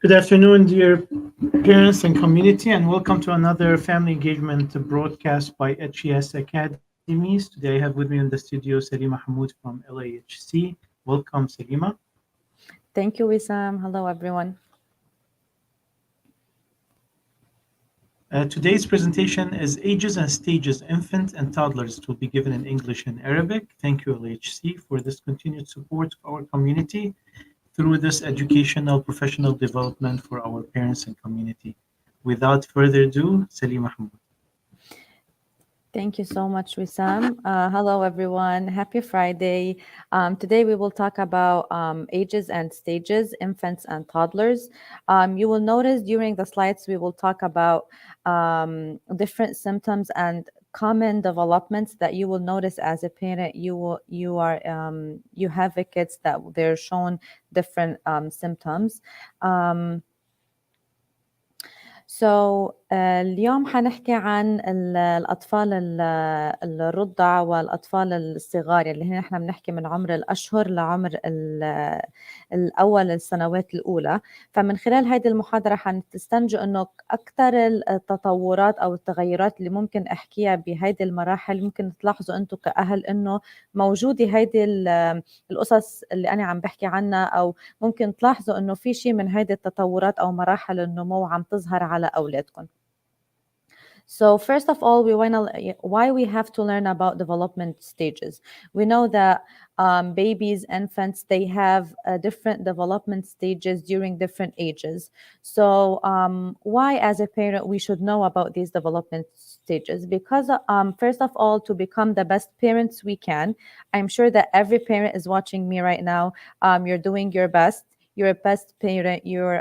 Good afternoon, dear parents and community, and welcome to another family engagement broadcast by HES Academies. Today I have with me in the studio Salima Hamoud from LAHC. Welcome, Salima. Thank you, Wissam. Hello, everyone. Today's presentation is Ages and Stages, Infant and Toddlers. It will be given in English and Arabic. Thank you, LAHC, for this continued support of our community through this educational professional development for our parents and community. Without further ado, Salima Hamoud. Thank you so much, Wissam. Hello, everyone. Happy Friday. Today we will talk about ages and stages, infants and toddlers. You will notice during the slides we will talk about different symptoms and common developments that you will notice as a parent. You have a kids that they're shown different symptoms. اليوم حنحكي عن الأطفال الرضع والأطفال الصغار اللي هنا احنا بنحكي من عمر الأشهر لعمر الأول السنوات الأولى. فمن خلال هذه المحاضرة حنستنتج إنه أكثر التطورات أو التغيرات اللي ممكن أحكيها بهذه المراحل ممكن تلاحظوا أنتم كأهل إنه موجودة هذه القصص اللي أنا عم بحكي عنها، أو ممكن تلاحظوا إنه في شيء من هذه التطورات أو مراحل النمو عم تظهر على أولادكم. So first of all, why we have to learn about development stages. We know that babies, infants, they have different development stages during different ages. So why as a parent we should know about these development stages? Because first of all, to become the best parents we can. I'm sure that every parent is watching me right now. You're doing your best. You're a best parent. You're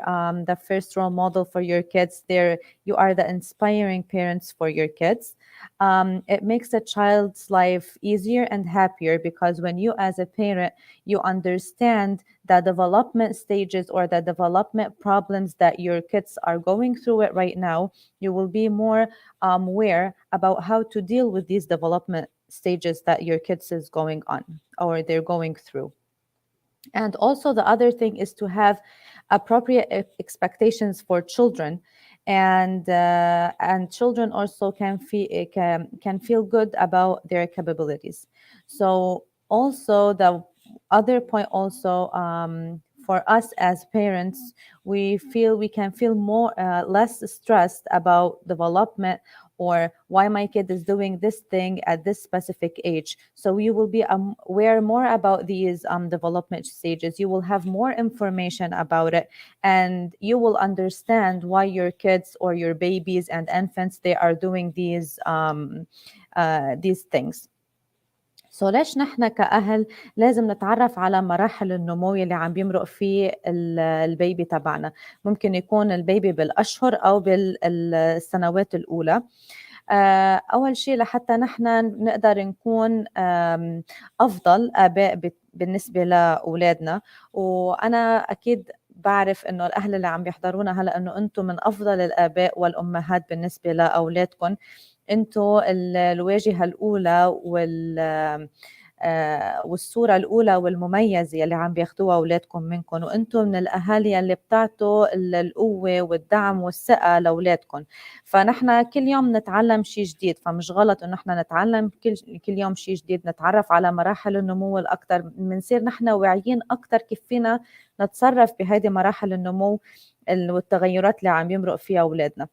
the first role model for your kids. You are the inspiring parents for your kids. It makes a child's life easier and happier because when you as a parent, you understand the development stages or the development problems that your kids are going through it right now, you will be more aware about how to deal with these development stages that your kids is going on or they're going through. And also the other thing is to have appropriate expectations for children, and children also can feel good about their capabilities. So also the other point also for us as parents, we can feel more less stressed about development or why my kid is doing this thing at this specific age. So you will be aware more about these development stages. You will have more information about it, and you will understand why your kids or your babies and infants, they are doing these things. So ليش نحن كأهل لازم نتعرف على مراحل النمو اللي عم بيمرق فيه البيبي تبعنا؟ ممكن يكون البيبي بالأشهر أو بالسنوات الأولى. أول شيء لحتى نحن نقدر نكون أفضل آباء بالنسبة لأولادنا، وأنا أكيد بعرف إنه الأهل اللي عم بيحضرونا هلأ إنه أنتم من أفضل الآباء والأمهات بالنسبة لأولادكم. انتوا الواجهة الأولى والصورة الأولى والمميزة اللي عم بياخدوها أولادكم منكم، وأنتم من الأهالي اللي بتعطوا القوة والدعم والثقة لأولادكم. فنحن كل يوم نتعلم شيء جديد، فمش غلط إنه نحن نتعلم كل يوم شيء جديد، نتعرف على مراحل النمو الأكثر، بنصير نحن واعيين أكثر كيف فينا نتصرف بهذه مراحل النمو والتغيرات اللي عم يمرق فيها أولادنا.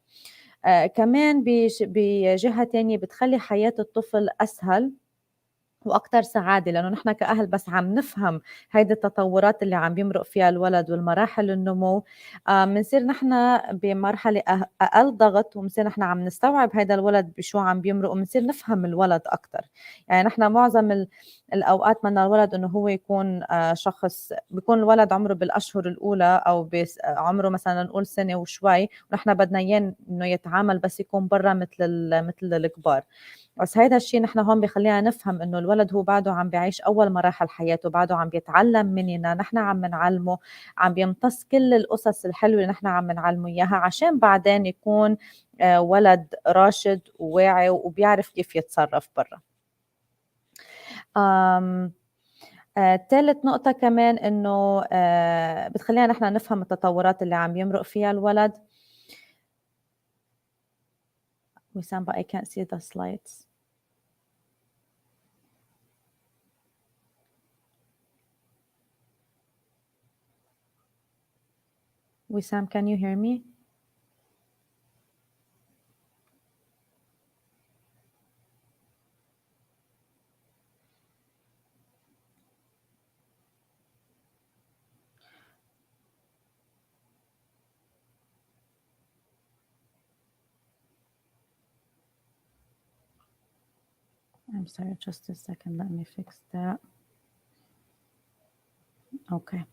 كمان بجهة تانية بتخلي حياة الطفل أسهل وأكثر سعادة، لأنه نحن كأهل بس عم نفهم هيدي التطورات اللي عم بيمرق فيها الولد والمراحل النمو، منصير نحن بمرحلة أقل ضغط، ومنصير نحن عم نستوعب هيدا الولد بشو عم بيمرق، ومنصير نفهم الولد أكثر. يعني نحن معظم الأوقات بدنا الولد إنه هو يكون شخص، بيكون الولد عمره بالأشهر الأولى أو عمره مثلا نقول سنة وشوي، ونحن بدنا إياه إنه يتعامل بس يكون برا مثل الكبار. بس هيدا الشيء نحن هون بخلينا نفهم إنه الولد هو بعده عم بيعيش أول مراحل حياته، بعده عم بيتعلم مننا، نحن عم نعلمه، عم بيمتص كل القصص الحلوة اللي نحن عم نعلمه إياها، عشان بعدين يكون ولد راشد وواعي وبيعرف كيف يتصرف برا. ثالث نقطة كمان إنه بتخلينا نحن نفهم التطورات اللي عم يمرق فيها الولد. وسام but I can't see the slides. Wissam, can you hear me? I'm sorry, just a second. Let me fix that. Okay.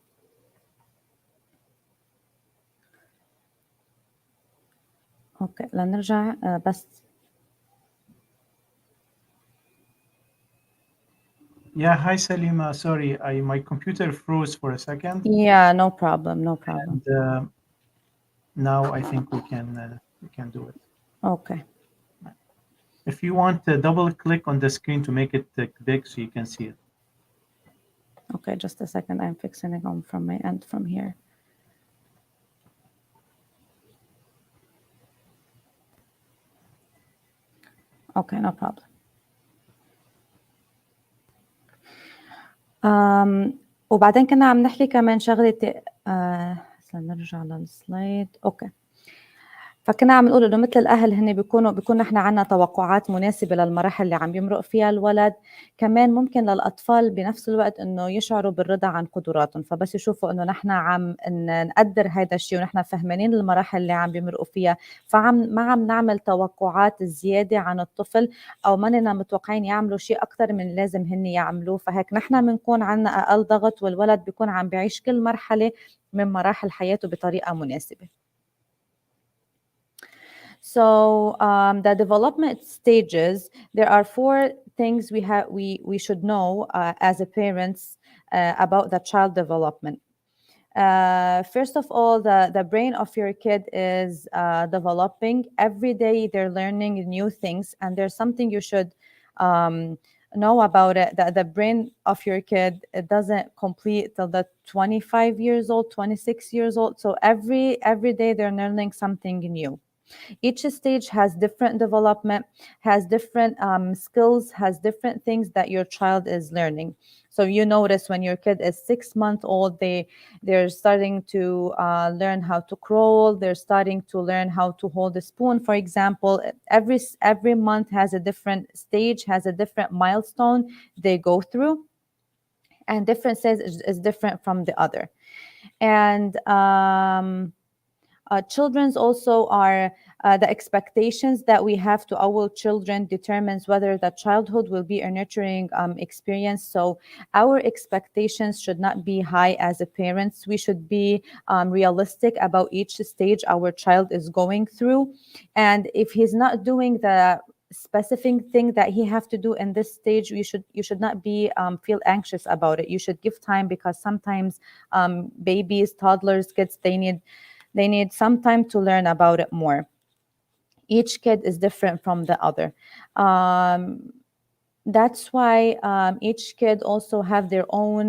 Okay, لنرجع بس. Yeah, hi Salima. Sorry, my computer froze for a second. Yeah, no problem, no problem. And now I think we can do it. Okay. If you want to double click on the screen to make it big so you can see it. Okay, just a second. I'm fixing it on from my end from here. Okay, no problem. وبعدين كنا عم نحكي كمان شغلة نرجع للسلايد. اوكي. فكنا عم نقول انه مثل الاهل هن بيكون نحن عنا توقعات مناسبه للمراحل اللي عم يمرق فيها الولد. كمان ممكن للاطفال بنفس الوقت انه يشعروا بالرضا عن قدراتهم، فبس يشوفوا انه نحن عم نقدر هذا الشيء ونحن فهمانين المراحل اللي عم بيمرقوا فيها، ما عم نعمل توقعات زياده عن الطفل او ما لنا متوقعين يعملوا شيء اكثر من لازم هن يعملوه، فهيك نحن بنكون عنا اقل ضغط والولد بيكون عم بيعيش كل مرحله من مراحل حياته بطريقه مناسبه. So the development stages, there are 4 things we should know as a parents about the child development. First of all, the brain of your kid is developing. Every day they're learning new things, and there's something you should know about it, that the brain of your kid, it doesn't complete till the 25 years old, 26 years old. So every day they're learning something new. Each stage has different development, has different skills, has different things that your child is learning. So you notice when your kid is 6 months old, they're starting to learn how to crawl. They're starting to learn how to hold a spoon, for example. Every month has a different stage, has a different milestone they go through, and different stage is different from the other. And children's also are the expectations that we have to our children determines whether the childhood will be a nurturing experience. So our expectations should not be high as a parents. We should be realistic about each stage our child is going through. And if he's not doing the specific thing that he have to do in this stage, you should not be feel anxious about it. You should give time, because sometimes babies, toddlers, kids, they need some time to learn about it more. Each kid is different from the other. That's why each kid also have their own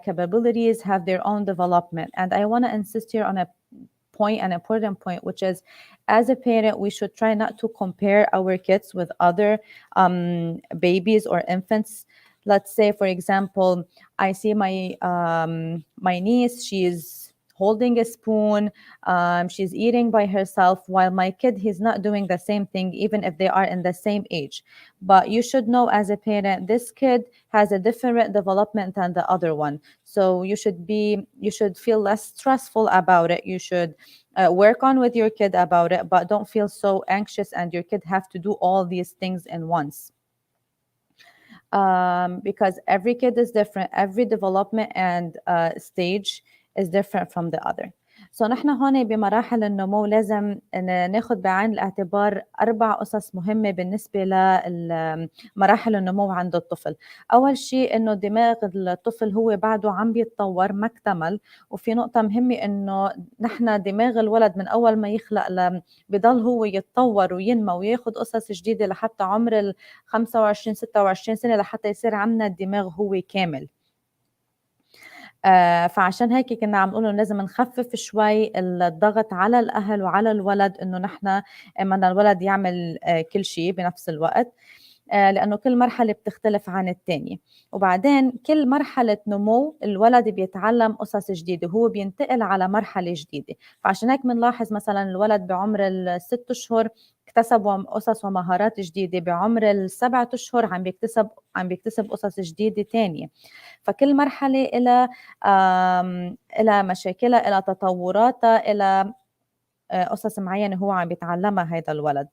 capabilities, have their own development. And I want to insist here on an important point, which is, as a parent, we should try not to compare our kids with other babies or infants. Let's say, for example, I see my niece, she's holding a spoon, she's eating by herself, while my kid, he's not doing the same thing, even if they are in the same age. But you should know as a parent, this kid has a different development than the other one. So you should feel less stressful about it. You should work on with your kid about it, but don't feel so anxious and your kid have to do all these things in once. Because every kid is different, every development and stage is different from the other. So نحن هون بمراحل النمو لازم ناخذ بعين الاعتبار 4 قصص مهمة بالنسبة لمراحل النمو عند الطفل. أول شيء إنه دماغ الطفل هو بعده عم بيتطور، ما اكتمل. وفي نقطة مهمة إنه نحن دماغ الولد من أول ما يخلق بضل هو يتطور وينمو وياخذ قصص جديدة لحتى عمر 25 26 سنة لحتى يصير عندنا الدماغ هو كامل. فعشان هيك كنا عم نقول إنه لازم نخفف شوي الضغط على الأهل وعلى الولد إنه نحن بدنا الولد يعمل كل شيء بنفس الوقت، لأنه كل مرحلة بتختلف عن التانية. وبعدين كل مرحلة نمو الولد بيتعلم قصص جديدة وهو بينتقل على مرحلة جديدة. فعشان هيك بنلاحظ مثلا الولد بعمر ال6 أشهر اكتسب قصص ومهارات جديدة، بعمر ال7 أشهر عم بيكتسب قصص جديدة تانية. فكل مرحلة إلى مشاكلها، إلى تطوراتها، إلى قصص معينة هو عم بيتعلمها هيدا الولد.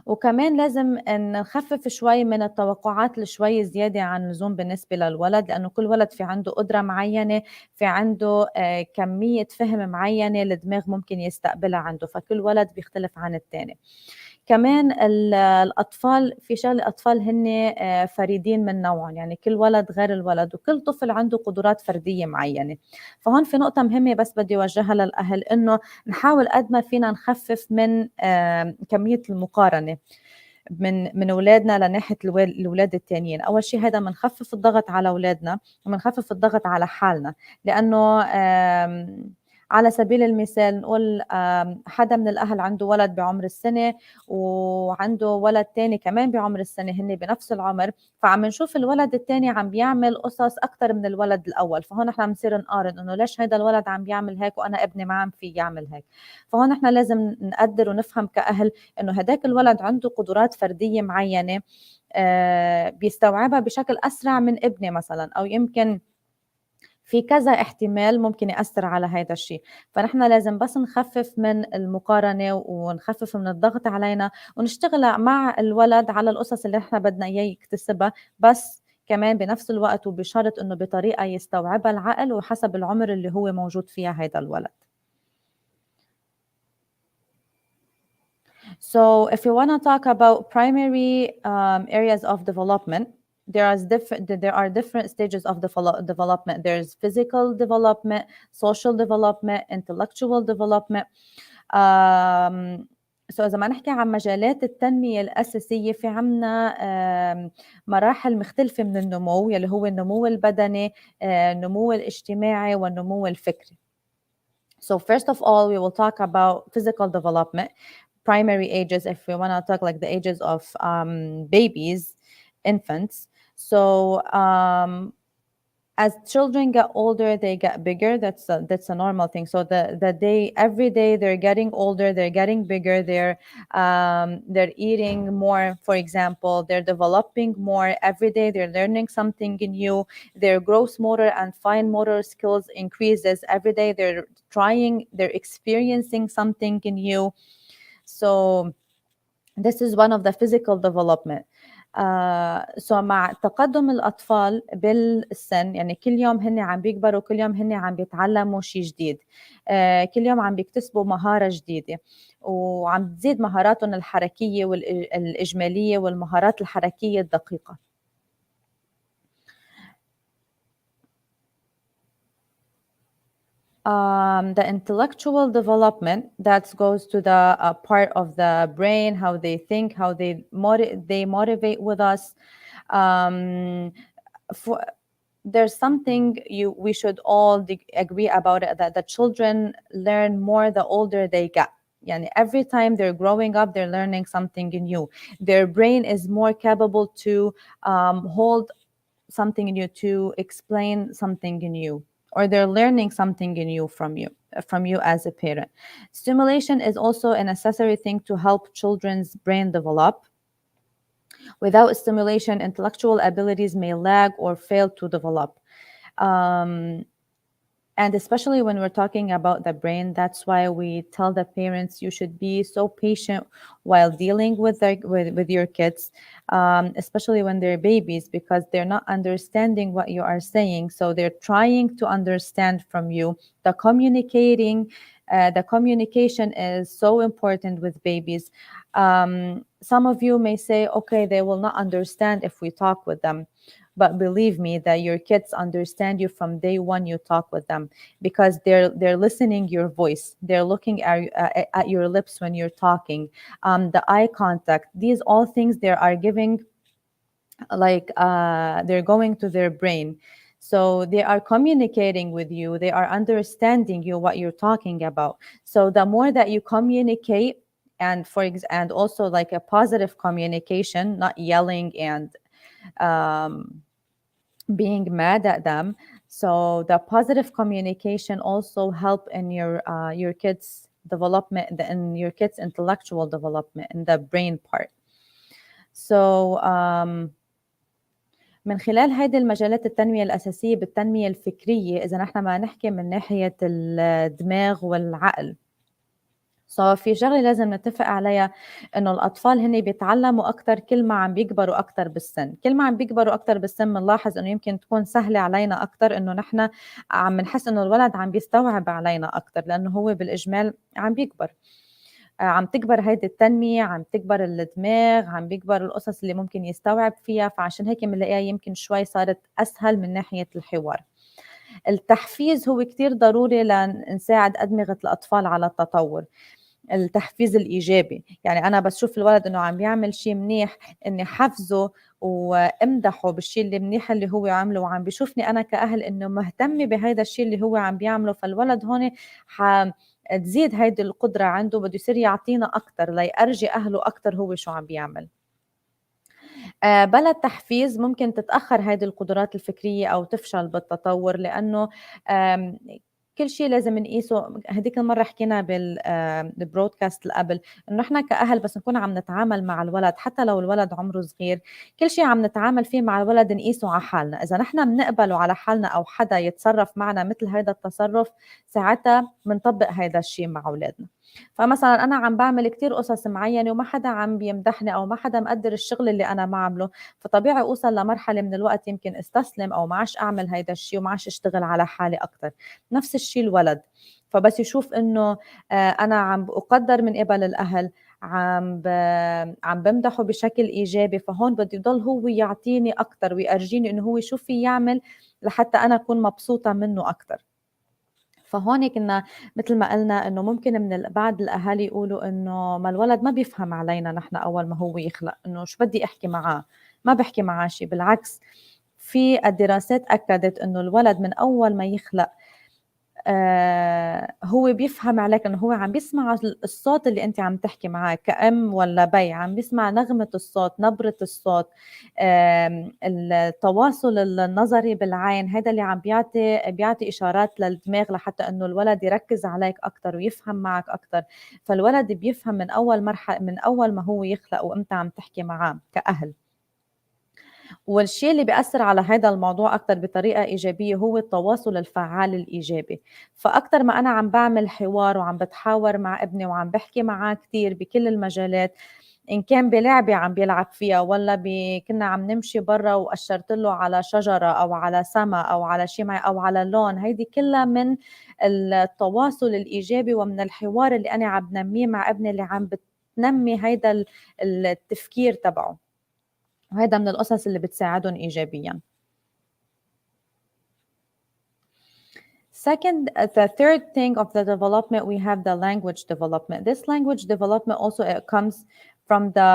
وكمان لازم نخفف شوي من التوقعات اللي شوي زيادة عن اللزوم بالنسبة للولد، لأنه كل ولد في عنده قدرة معينة، في عنده كمية فهم معينة الدماغ ممكن يستقبلها عنده، فكل ولد بيختلف عن التاني. كمان الأطفال، في شغله الأطفال هن فريدين من نوعهم، يعني كل ولد غير الولد وكل طفل عنده قدرات فردية معينة. فهون في نقطة مهمة بس بدي أوجهها للأهل، إنه نحاول قد ما فينا نخفف من كمية المقارنة من اولادنا لناحيه الاولاد التانيين. اول شيء هذا بنخفف الضغط على اولادنا وبنخفف الضغط على حالنا، لانه على سبيل المثال نقول حدا من الأهل عنده ولد بعمر السنة وعنده ولد تاني كمان بعمر السنة، هن بنفس العمر، فعم نشوف الولد التاني عم بيعمل قصص أكتر من الولد الأول، فهون احنا عم نصير نقارن إنه ليش هيدا الولد عم بيعمل هيك وأنا ابني ما عم في يعمل هيك. فهون احنا لازم نقدر ونفهم كأهل إنه هداك الولد عنده قدرات فردية معينة بيستوعبها بشكل أسرع من ابني مثلا، أو يمكن في كذا احتمال ممكن يأثر على هذا الشيء. فنحن لازم بس نخفف من المقارنة ونخفف من الضغط علينا ونشتغل مع الولد على القصص اللي احنا بدنا اياه يكتسبها، بس كمان بنفس الوقت وبشرط انه بطريقة يستوعبها العقل وحسب العمر اللي هو موجود فيها هذا الولد. So if you want to talk about primary areas of development, there are different stages of development. There's physical development, social development, intellectual development. So إذا ما نحكي عن مجالات التنمية الأساسية، في عنا مراحل مختلفة من النمو، يلي هو النمو البدني، النمو الاجتماعي والنمو الفكري. So first of all, we will talk about physical development. Primary ages, if we want to talk like the ages of babies, infants. So as children get older, they get bigger. That's a normal thing. So every day they're getting older, they're getting bigger, they're eating more, for example, they're developing more every day, they're learning something new, their gross motor and fine motor skills increases every day, they're experiencing something new. So this is one of the physical development. So مع تقدم الأطفال بالسن، يعني كل يوم هن عم بيكبروا، كل يوم هن عم بيتعلموا شيء جديد، كل يوم عم بيكتسبوا مهارة جديدة، وعم تزيد مهاراتهم الحركية والإجمالية والمهارات الحركية الدقيقة. The intellectual development that goes to the part of the brain, how they think, how they motivate with us. There's something we should all agree about it, that the children learn more the older they get. Yani every time they're growing up, they're learning something new. Their brain is more capable to hold something new, to explain something new, or they're learning something new from you as a parent. Stimulation is also a necessary thing to help children's brain develop. Without stimulation, intellectual abilities may lag or fail to develop. And especially when we're talking about the brain, that's why we tell the parents you should be so patient while dealing with your kids, especially when they're babies, because they're not understanding what you are saying. So they're trying to understand from you. The communication is so important with babies. Some of you may say, okay, they will not understand if we talk with them. But believe me that your kids understand you from day one you talk with them, because they're listening your voice. They're looking at your lips when you're talking, the eye contact. These all things they are giving, like they're going to their brain. So they are communicating with you, they are understanding you, what you're talking about. So the more that you communicate, and also like a positive communication, not yelling and being mad at them. So the positive communication also help in your kids development, in your kids intellectual development, in the brain part. So من خلال هيدي المجالات التنمية الأساسية بالتنمية الفكرية، إذا نحن ما نحكي من ناحية الدماغ والعقل، في شغلة لازم نتفق عليها، إنه الأطفال هن بيتعلموا أكتر كل ما عم بيكبروا أكتر بالسن. كل ما عم بيكبروا أكتر بالسن بنلاحظ إنه يمكن تكون سهلة علينا أكتر، إنه نحن عم نحس إنه الولد عم بيستوعب علينا أكتر، لأنه هو بالإجمال عم بيكبر. عم تكبر هيدي التنمية، عم تكبر الدماغ، عم بيكبر القصص اللي ممكن يستوعب فيها، فعشان هيك بنلاقيها يمكن شوي صارت أسهل من ناحية الحوار. التحفيز هو كتير ضروري لنساعد أدمغة الأطفال على التطور. التحفيز الإيجابي، يعني أنا بس شوف الولد إنه عم بيعمل شيء منيح، إني حفزه وامدحه بالشيء اللي منيح اللي هو عامله، وعم بيشوفني أنا كأهل إنه مهتمة بهذا الشيء اللي هو عم بيعمله، فالولد هون تزيد هيدي القدرة عنده، بده يصير يعطينا أكتر ليأرجي أهله أكتر هو شو عم بيعمل. بلا التحفيز ممكن تتأخر هذه القدرات الفكرية أو تفشل بالتطور، لأنه كل شيء لازم نقيسه. هديك المرة حكينا بالبرودكاست اللي قبل، إنه إحنا كأهل بس نكون عم نتعامل مع الولد، حتى لو الولد عمره صغير، كل شيء عم نتعامل فيه مع الولد نقيسه على حالنا. إذا نحن بنقبله على حالنا أو حدا يتصرف معنا مثل هذا التصرف، ساعتها بنطبق هذا الشيء مع أولادنا. فمثلا أنا عم بعمل كتير قصص معينة وما حدا عم بيمدحني أو ما حدا مقدر الشغل اللي أنا ما عمله، فطبيعي أوصل لمرحلة من الوقت يمكن استسلم أو ما عادش أعمل هيدا الشيء وما عادش أشتغل على حالي أكتر. نفس الشيء الولد، فبس يشوف إنه أنا عم أقدر من قبل الأهل، عم بمدحه بشكل إيجابي، فهون بده يضل هو يعطيني أكتر ويأرجيني إنه هو شو في يعمل لحتى أنا أكون مبسوطة منه أكتر. فهون كنا مثل ما قلنا إنه ممكن من بعض الأهالي يقولوا إنه ما الولد ما بيفهم علينا نحن أول ما هو يخلق، إنه شو بدي أحكي معاه، ما بحكي معاه شيء. بالعكس، في الدراسات أكدت إنه الولد من أول ما يخلق هو بيفهم عليك، إنه هو عم بيسمع الصوت اللي أنت عم تحكي معاه كأم ولا بي، عم بيسمع نغمة الصوت، نبرة الصوت، التواصل النظري بالعين، هذا اللي عم بيعطي إشارات للدماغ لحتى إنه الولد يركز عليك أكتر ويفهم معك أكتر. فالولد بيفهم من أول مرحلة، من أول ما هو يخلق وأنت عم تحكي معاه كأهل. والشيء اللي بيأثر على هذا الموضوع أكتر بطريقة إيجابية هو التواصل الفعال الإيجابي. فأكتر ما أنا عم بعمل حوار وعم بتحاور مع ابني وعم بحكي معاه كتير بكل المجالات، إن كان بلعبة عم بيلعب فيها ولا كنا عم نمشي برا وأشرت له على شجرة أو على سما أو على شيء أو على لون، هيدي كلها من التواصل الإيجابي ومن الحوار اللي أنا عم بنميه مع ابني، اللي عم بتنمي هيدا التفكير تبعه، وهذا من القصص اللي بتساعدهم إيجابياً. Second, the third thing of the development, we have the language development. This language development also comes from the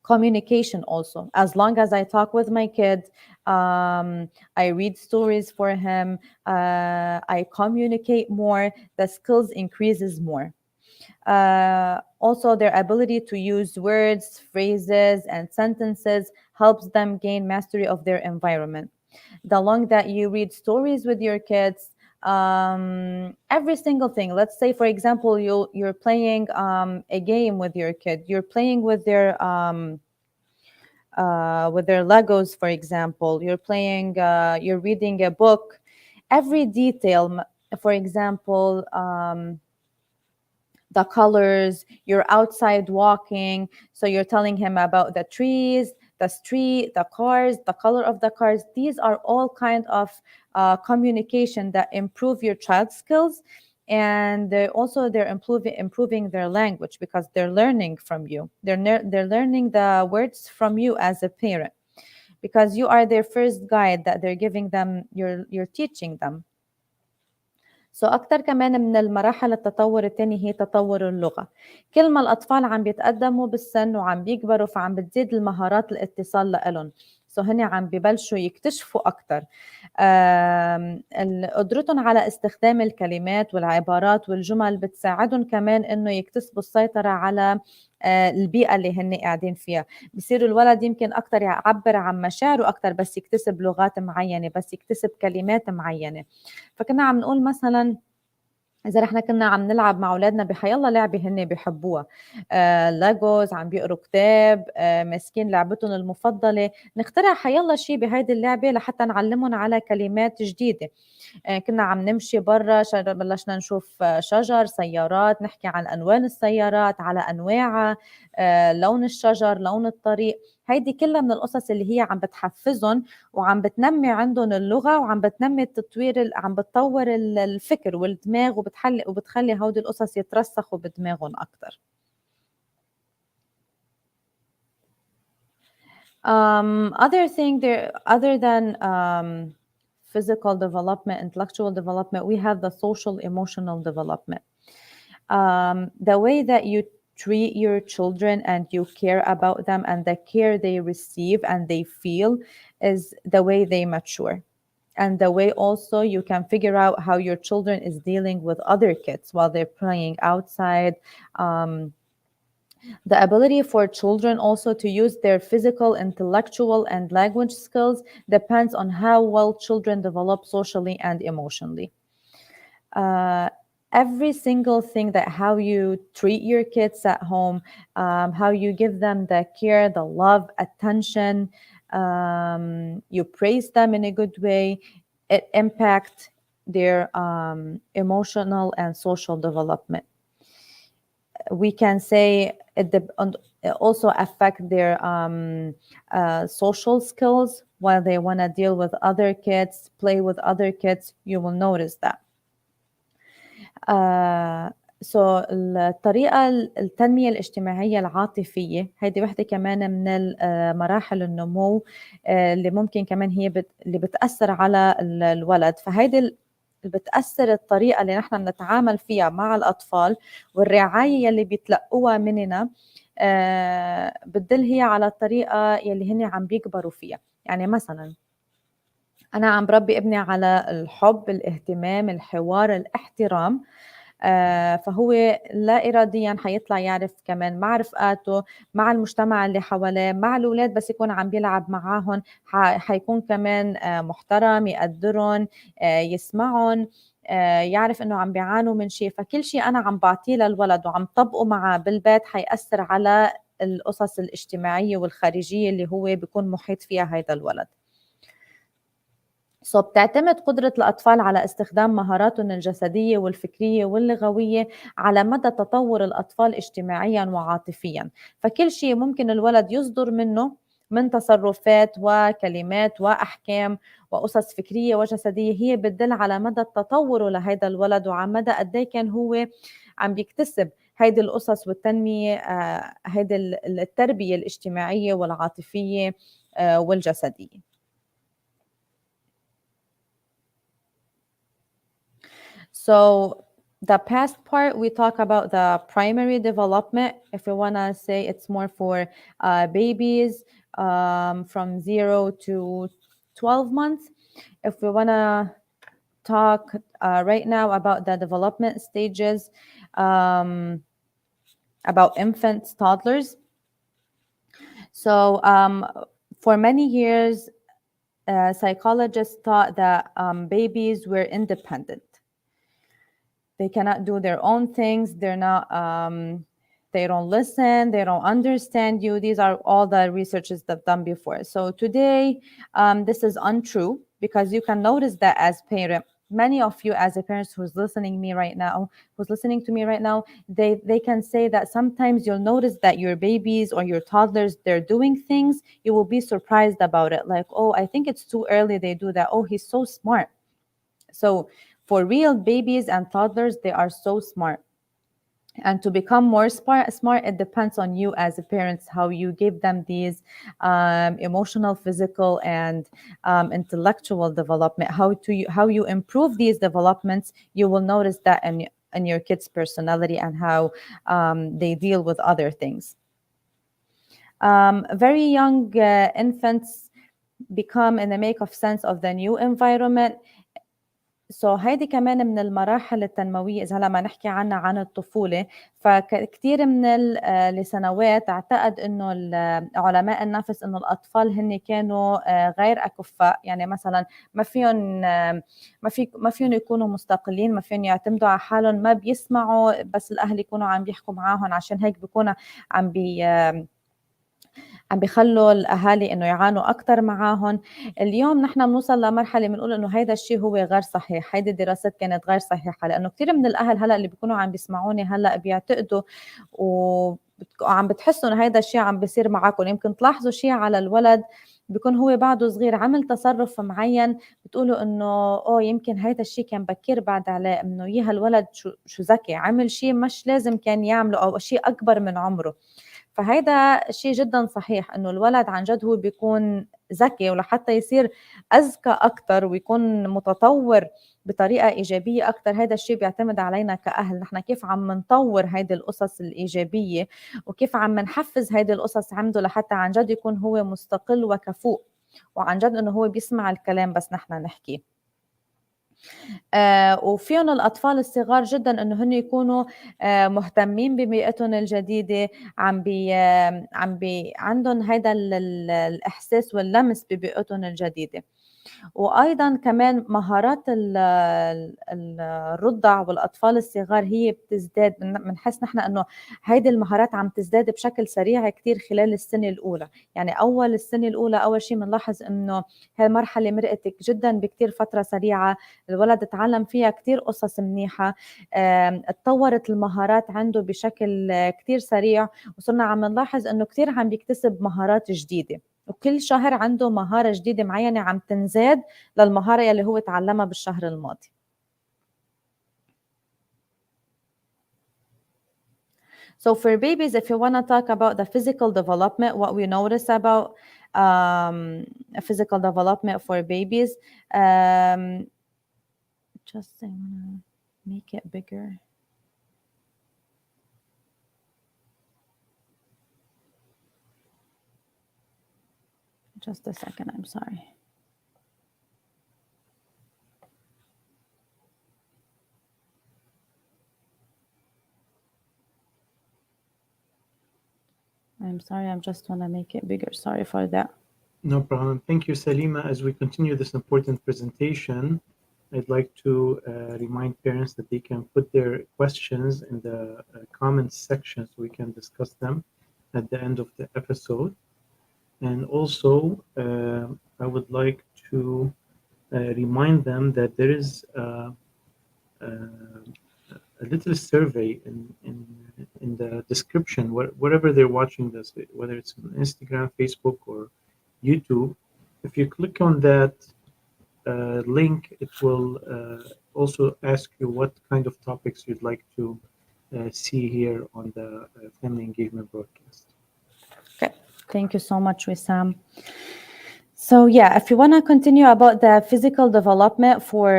communication also. As long as I talk with my kid, I read stories for him, I communicate more, the skills increases more. Also, their ability to use words, phrases, and sentences helps them gain mastery of their environment. The longer that you read stories with your kids, every single thing. Let's say, for example, you're playing a game with your kid. You're playing with their Legos, for example. You're reading a book. Every detail, for example, the colors, you're outside walking, so you're telling him about the trees, the street, the cars, the color of the cars. These are all kind of communication that improve your child's skills, and they're improving their language because they're learning from you. They're learning the words from you as a parent, because you are their first guide that they're giving them. You're teaching them. أكتر كمان من المراحل التطور التاني هي تطور اللغة. كل ما الأطفال عم بيتقدموا بالسن وعم بيكبروا فعم بتزيد المهارات الاتصال لإلهم، هن عم ببلشوا يكتشفوا أكتر قدرتهم على استخدام الكلمات والعبارات والجمل بتساعدهم كمان إنه يكتسبوا السيطرة على البيئة اللي هن قاعدين فيها. بصير الولد يمكن أكتر يعبر عن مشاعره أكتر بس يكتسب لغات معينة، بس يكتسب كلمات معينة. فكنا عم نقول مثلا إذا رحنا كنا عم نلعب مع أولادنا بحيالله لعبة هن بيحبوها، لاجوز، عم بيقروا كتاب، ماسكين لعبتهم المفضلة، نخترع حيالله شيء بهيدي اللعبة لحتى نعلمهم على كلمات جديدة. كنا عم نمشي برا بلشنا نشوف شجر، سيارات، نحكي عن ألوان السيارات، على أنواعها، لون الشجر، لون الطريق. هيدي كلها من القصص اللي هي عم بتحفزهم وعم بتنمي عندهم اللغة وعم بتنمي التطوير، عم بتطور الفكر والدماغ وبتخلي هودي القصص يترسخوا بدماغهم أكتر. Other than physical development, intellectual development, we have the social emotional development. The way that you treat your children and you care about them and the care they receive and they feel is the way they mature. And the way also you can figure out how your children is dealing with other kids while they're playing outside. The ability for children also to use their physical, intellectual, and language skills depends on how well children develop socially and emotionally. Every single thing that how you treat your kids at home, how you give them the care, the love, attention, you praise them in a good way, it impacts their emotional and social development. We can say it also affect their social skills while they want to deal with other kids, play with other kids. You will notice that. الطريقة التنمية الاجتماعية العاطفية هيدي وحدة كمان من مراحل النمو اللي ممكن كمان هي اللي بتأثر على الولد. فهيدي اللي بتأثر الطريقة اللي نحن بنتعامل فيها مع الأطفال والرعاية يلي بيتلقوها مننا بتدل هي على الطريقة يلي هن عم بيكبروا فيها. يعني مثلا أنا عم بربي ابني على الحب، الاهتمام، الحوار، الاحترام، فهو لا إراديا حيطلع يعرف كمان مع رفقاته، مع المجتمع اللي حواليه، مع الأولاد بس يكون عم بيلعب معاهم حيكون كمان محترم، يقدرهم، يسمعهم، يعرف إنه عم بيعانوا من شيء. فكل شيء أنا عم بعطيه للولد وعم طبقه معه بالبيت حيأثر على القصص الاجتماعية والخارجية اللي هو بيكون محيط فيها هيدا الولد. بتعتمد قدرة الأطفال على استخدام مهاراتهم الجسدية والفكرية واللغوية على مدى تطور الأطفال اجتماعيا وعاطفيا. فكل شيء ممكن الولد يصدر منه من تصرفات وكلمات وأحكام وقصص فكرية وجسدية هي بتدل على مدى تطوره لهذا الولد وعلى مدى قد ايه كان هو عم بيكتسب هيدي القصص والتنمية، هيدي التربية الاجتماعية والعاطفية والجسدية. So the past part, we talk about the primary development. If we want to say it's more for babies from 0 to 12 months. If we want to talk right now about the development stages, about infants, toddlers. So for many years, psychologists thought that babies were independent. They cannot do their own things. They're not, they don't listen. They don't understand you. These are all the researches that done before. So today, this is untrue because you can notice that as parent. Many of you as a parent who's listening to me right now, they can say that sometimes you'll notice that your babies or your toddlers, they're doing things. You will be surprised about it. Like, oh, I think it's too early they do that. Oh, he's so smart. So for real, babies and toddlers, they are so smart. And to become more smart, it depends on you as a parents, how you give them these emotional, physical, and intellectual development. How you improve these developments, you will notice that in your kids' personality and how they deal with other things. Very young infants become in the make of sense of the new environment. هيدي كمان من المراحل التنموية إذا هلا ما نحكي عنها عن الطفولة. فكثير من لسنوات اعتقد إنه علماء النفس إنه الأطفال هن كانوا غير أكفاء، يعني مثلا ما فيهم يكونوا مستقلين، ما فيهم يعتمدوا على حالهم، ما بيسمعوا بس الأهل يكونوا عم بيحكوا معاهم، عشان هيك بيكونوا عم بيخلوا الأهالي إنه يعانوا أكتر معاهم. اليوم نحن بنوصل لمرحلة بنقول إنه هيدا الشيء هو غير صحيح، هيدي الدراسات كانت غير صحيحة، لأنه كثير من الأهل هلأ اللي بيكونوا عم بيسمعوني هلأ بيعتقدوا وعم بتحسوا إنه هيدا الشيء عم بيصير معاكم. يمكن تلاحظوا شيء على الولد بيكون هو بعده صغير عمل تصرف معين، بتقولوا إنه يمكن هيدا الشيء كان بكير بعد عليه، إنه هالولد شو ذكي، عمل شيء مش لازم كان يعمله أو شيء أكبر من عمره. فهيدا شيء جدا صحيح، انه الولد عن جد هو بيكون ذكي، ولحتى يصير اذكى اكثر ويكون متطور بطريقه ايجابيه اكثر، هذا الشيء بيعتمد علينا كاهل، نحن كيف عم نطور هيدي القصص الايجابيه وكيف عم نحفز هيدي القصص عنده لحتى عن جد يكون هو مستقل وكفؤ، وعن جد انه هو بيسمع الكلام بس نحن نحكي. وفيهم الأطفال الصغار جدا إنه هن يكونوا مهتمين ببيئتهم الجديدة، عندهم هيدا الإحساس واللمس ببيئتهم الجديدة. وأيضا كمان مهارات الرضع والأطفال الصغار هي بتزداد، بنحس نحن إنه هيدي المهارات عم تزداد بشكل سريع كتير خلال السنة الأولى. يعني السنة الأولى أول شيء بنلاحظ إنه هاي المرحلة مرقت جدا بكتير فترة سريعة، الولد اتعلم فيها كتير قصص منيحة، اتطورت المهارات عنده بشكل كتير سريع، وصرنا عم نلاحظ إنه كتير عم بيكتسب مهارات جديدة، وكل شهر عنده مهارة جديدة معينة عم تنزاد للمهارة اللي هو تعلمها بالشهر الماضي. So for babies, if you want to talk about the physical development, what we notice about physical development for babies, just I want to make it bigger. Just a second, I'm sorry. I'm sorry, I just want to make it bigger. Sorry for that. No problem. Thank you, Salima. As we continue this important presentation, I'd like to remind parents that they can put their questions in the comments section so we can discuss them at the end of the episode. And also, I would like to remind them that there is a little survey in the description, wherever they're watching this, whether it's on Instagram, Facebook, or YouTube. If you click on that link, it will also ask you what kind of topics you'd like to see here on the family engagement broadcast. Okay, thank you so much, Wissam. So yeah, if you want to continue about the physical development for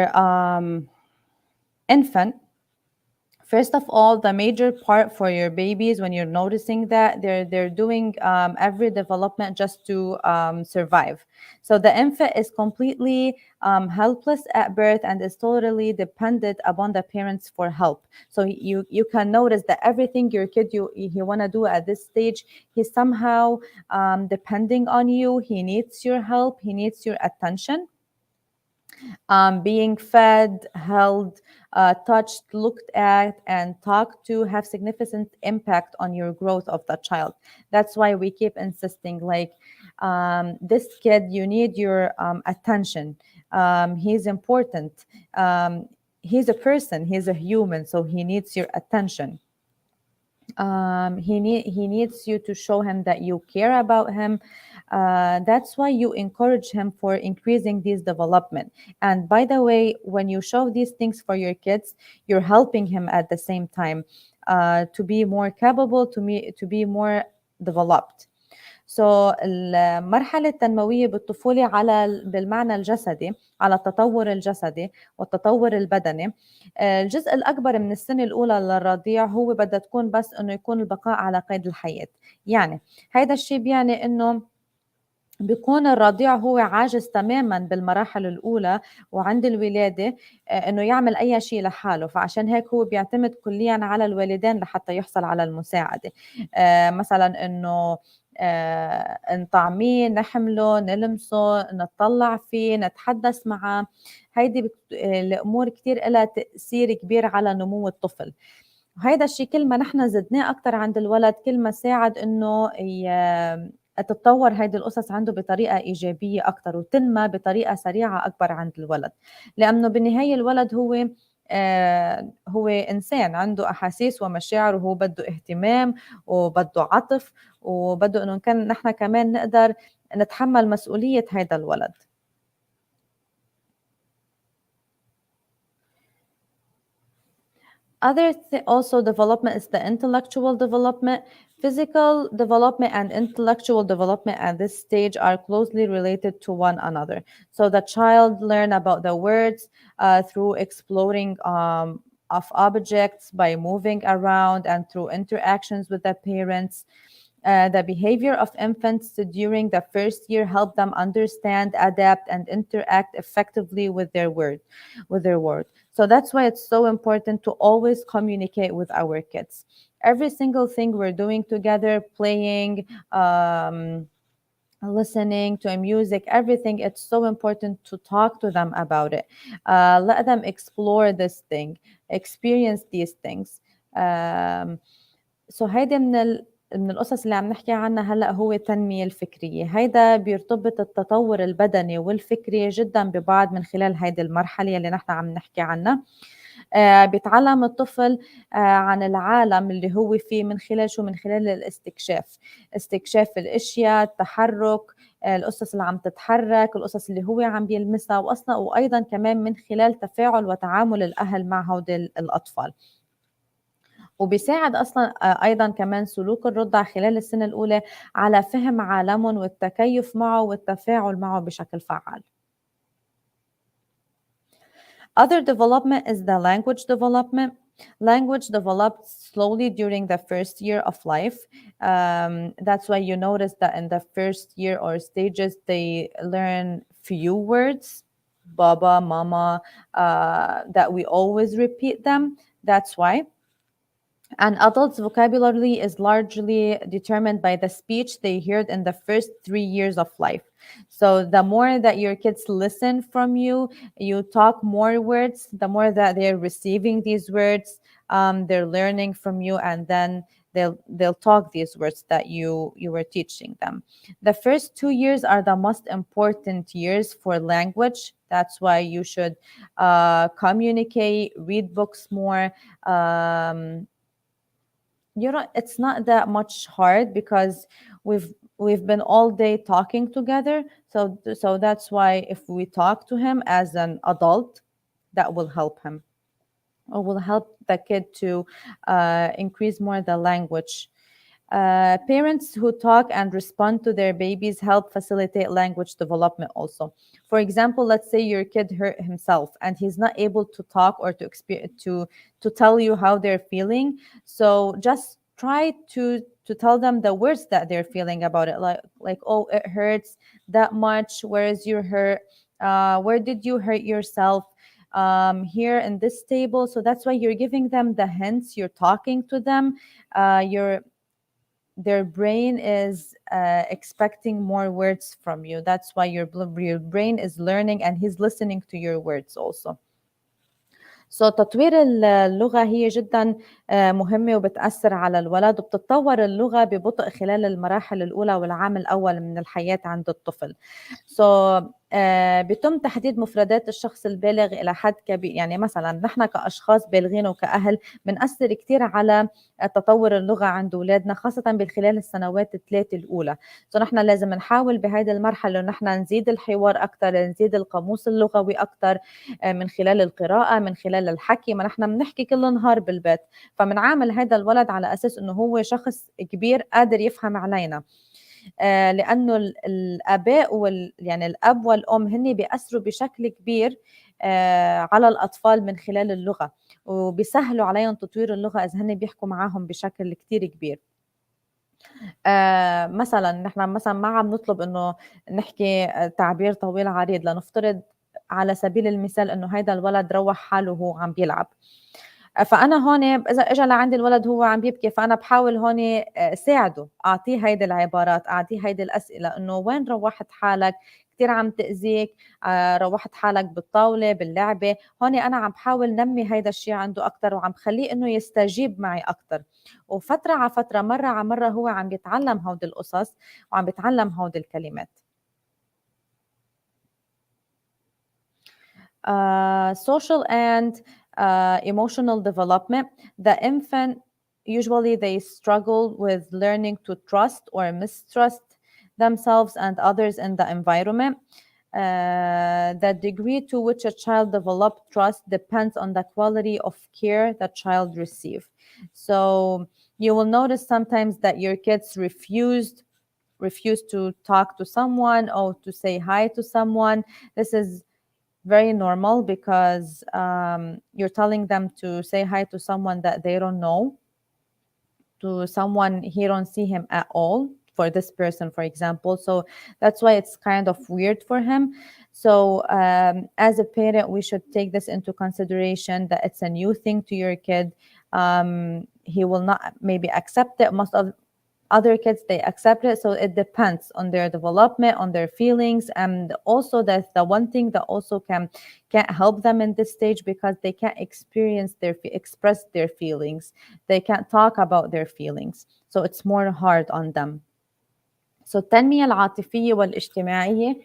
infant, first of all, the major part for your babies, when you're noticing that they're doing every development just to survive. So the infant is completely helpless at birth and is totally dependent upon the parents for help. So you can notice that everything your kid he want to do at this stage, he's somehow depending on you. He needs your help. He needs your attention. Being fed, held, touched, looked at, and talked to have significant impact on your growth of the child. That's why we keep insisting, like, this kid, you need your attention. He's important. He's a person. He's a human, so he needs your attention. He needs you to show him that you care about him. That's why you encourage him for increasing this development. And by the way, when you show these things for your kids, you're helping him at the same time. to be more capable, to be more developed. So المرحلة التنموية بالطفولة بالمعنى الجسدي، على التطور الجسدي والتطور البدني. الجزء الأكبر من السنة الأولى للرضيع هو بدها تكون بس إنه يكون البقاء على قيد الحياة. يعني هيدا الشيء بيعني إنه بيكون الرضيع هو عاجز تماما بالمراحل الأولى وعند الولادة إنه يعمل أي شيء لحاله، فعشان هيك هو بيعتمد كليا على الوالدين لحتى يحصل على المساعدة. مثلا إنه نطعميه، نحمله، نلمسه، نطلع فيه، نتحدث معه. هيدي الأمور كتير لها تأثير كبير على نمو الطفل. وهيدا الشيء كل ما نحن زدناه أكتر عند الولد كل ما ساعد إنه تتطور هيدي القصص عنده بطريقة إيجابية أكتر وتنمى بطريقة سريعة أكبر عند الولد. لأنه بالنهاية الولد هو إنسان عنده أحاسيس ومشاعر، وهو بده اهتمام وبده عطف وبده إنه كان نحن كمان نقدر نتحمل مسؤولية هيدا الولد. Also development is the intellectual development. Physical development and intellectual development at this stage are closely related to one another. So the child learn about the words through exploring of objects, by moving around, and through interactions with the parents. The behavior of infants during the first year help them understand, adapt, and interact effectively with their world. So that's why it's so important to always communicate with our kids. Every single thing we're doing together, playing, listening to music, everything, it's so important to talk to them about it. Let them explore this thing, experience these things. So هيدا من القصص اللي عم نحكي عنها هلأ هو التنمية الفكرية. هيدا بيرتبط التطور البدني والفكري جدا ببعض من خلال هيدي المرحلة اللي نحن عم نحكي عنها. بيتعلم الطفل عن العالم اللي هو فيه من خلال شو؟ من خلال الاستكشاف، استكشاف الاشياء، التحرك، القصص اللي عم تتحرك، القصص اللي هو عم بيلمسها، وأيضا كمان من خلال تفاعل وتعامل الأهل مع هودي الأطفال. وبيساعد أصلا أيضا كمان سلوك الرضع خلال السنة الأولى على فهم عالمهم والتكيف معه والتفاعل معه بشكل فعال. Other development is the language development. Language develops slowly during the first year of life. That's why you notice that in the first year or stages, they learn few words, baba, mama, that we always repeat them. That's why. An adult's vocabulary is largely determined by the speech they heard in the first 3 years of life. So the more that your kids listen from you, you talk more words, the more that they're receiving these words, they're learning from you, and then they'll talk these words that you were teaching them. The first 2 years are the most important years for language. That's why you should communicate, read books more. It's not that much hard because we've been all day talking together. So that's why if we talk to him as an adult, that will help him, or will help the kid to increase more the language. Parents who talk and respond to their babies help facilitate language development also. For example, let's say your kid hurt himself and he's not able to talk or to tell you how they're feeling. So just try to tell them the words that they're feeling about it, like oh, it hurts that much. Where is your hurt? Where did you hurt yourself? Here in this table. So that's why you're giving them the hints. You're talking to them. Their brain is expecting more words from you. That's why your brain is learning and he's listening to your words also. So تطوير اللغة هي جدا مهمة وبتأثر على الولد، وبتتطور اللغة ببطء خلال المراحل الأولى والعام الأول من الحياة عند الطفل. So بيتم تحديد مفردات الشخص البالغ إلى حد كبير. يعني مثلا نحن كأشخاص بالغين وكأهل بنأثر كتير على تطور اللغة عند أولادنا، خاصة بالخلال السنوات الثلاثة الأولى. نحن لازم نحاول بهذه المرحلة إن نحن نزيد الحوار أكتر، نزيد القاموس اللغوي أكتر من خلال القراءة، من خلال الحكي. ما نحن بنحكي كل نهار بالبيت، فبنعامل هذا الولد على أساس إنه هو شخص كبير قادر يفهم علينا. لأنه الآباء يعني الأب والأم هن بيأثروا بشكل كبير على الأطفال من خلال اللغة، وبيسهلوا عليهم تطوير اللغة إذا هن بيحكوا معاهم بشكل كتير كبير. مثلا نحن مثلا ما عم نطلب إنه نحكي تعبير طويل عريض، لنفترض على سبيل المثال إنه هيدا الولد روح حاله وهو عم بيلعب، فأنا هون إذا إجا لعندي الولد هو عم بيبكي، فأنا بحاول هون ساعده، أعطيه هيدي العبارات، أعطيه هيدي الأسئلة، إنه وين روحت حالك، كتير عم تأذيك، روحت حالك بالطاولة باللعبة. هون أنا عم بحاول نمي هيدا الشيء عنده أكتر، وعم خليه إنه يستجيب معي أكتر، وفترة على فترة مرة على مرة هو عم بيتعلم هودي القصص وعم بيتعلم هودي الكلمات. Social and emotional development. The infant usually they struggle with learning to trust or mistrust themselves and others in the environment. The degree to which a child develops trust depends on the quality of care the child receives. So you will notice sometimes that your kids refuse to talk to someone or to say hi to someone. This is very normal because you're telling them to say hi to someone that they don't know, to someone he don't see him at all, for this person for example. So that's why it's kind of weird for him. So as a parent we should take this into consideration, that it's a new thing to your kid. He will not maybe accept it. Most of other kids they accept it, so it depends on their development, on their feelings. And also that's the one thing that also can't help them in this stage, because they can't express their feelings, they can't talk about their feelings, so it's more hard on them. So التنمية العاطفية والاجتماعية،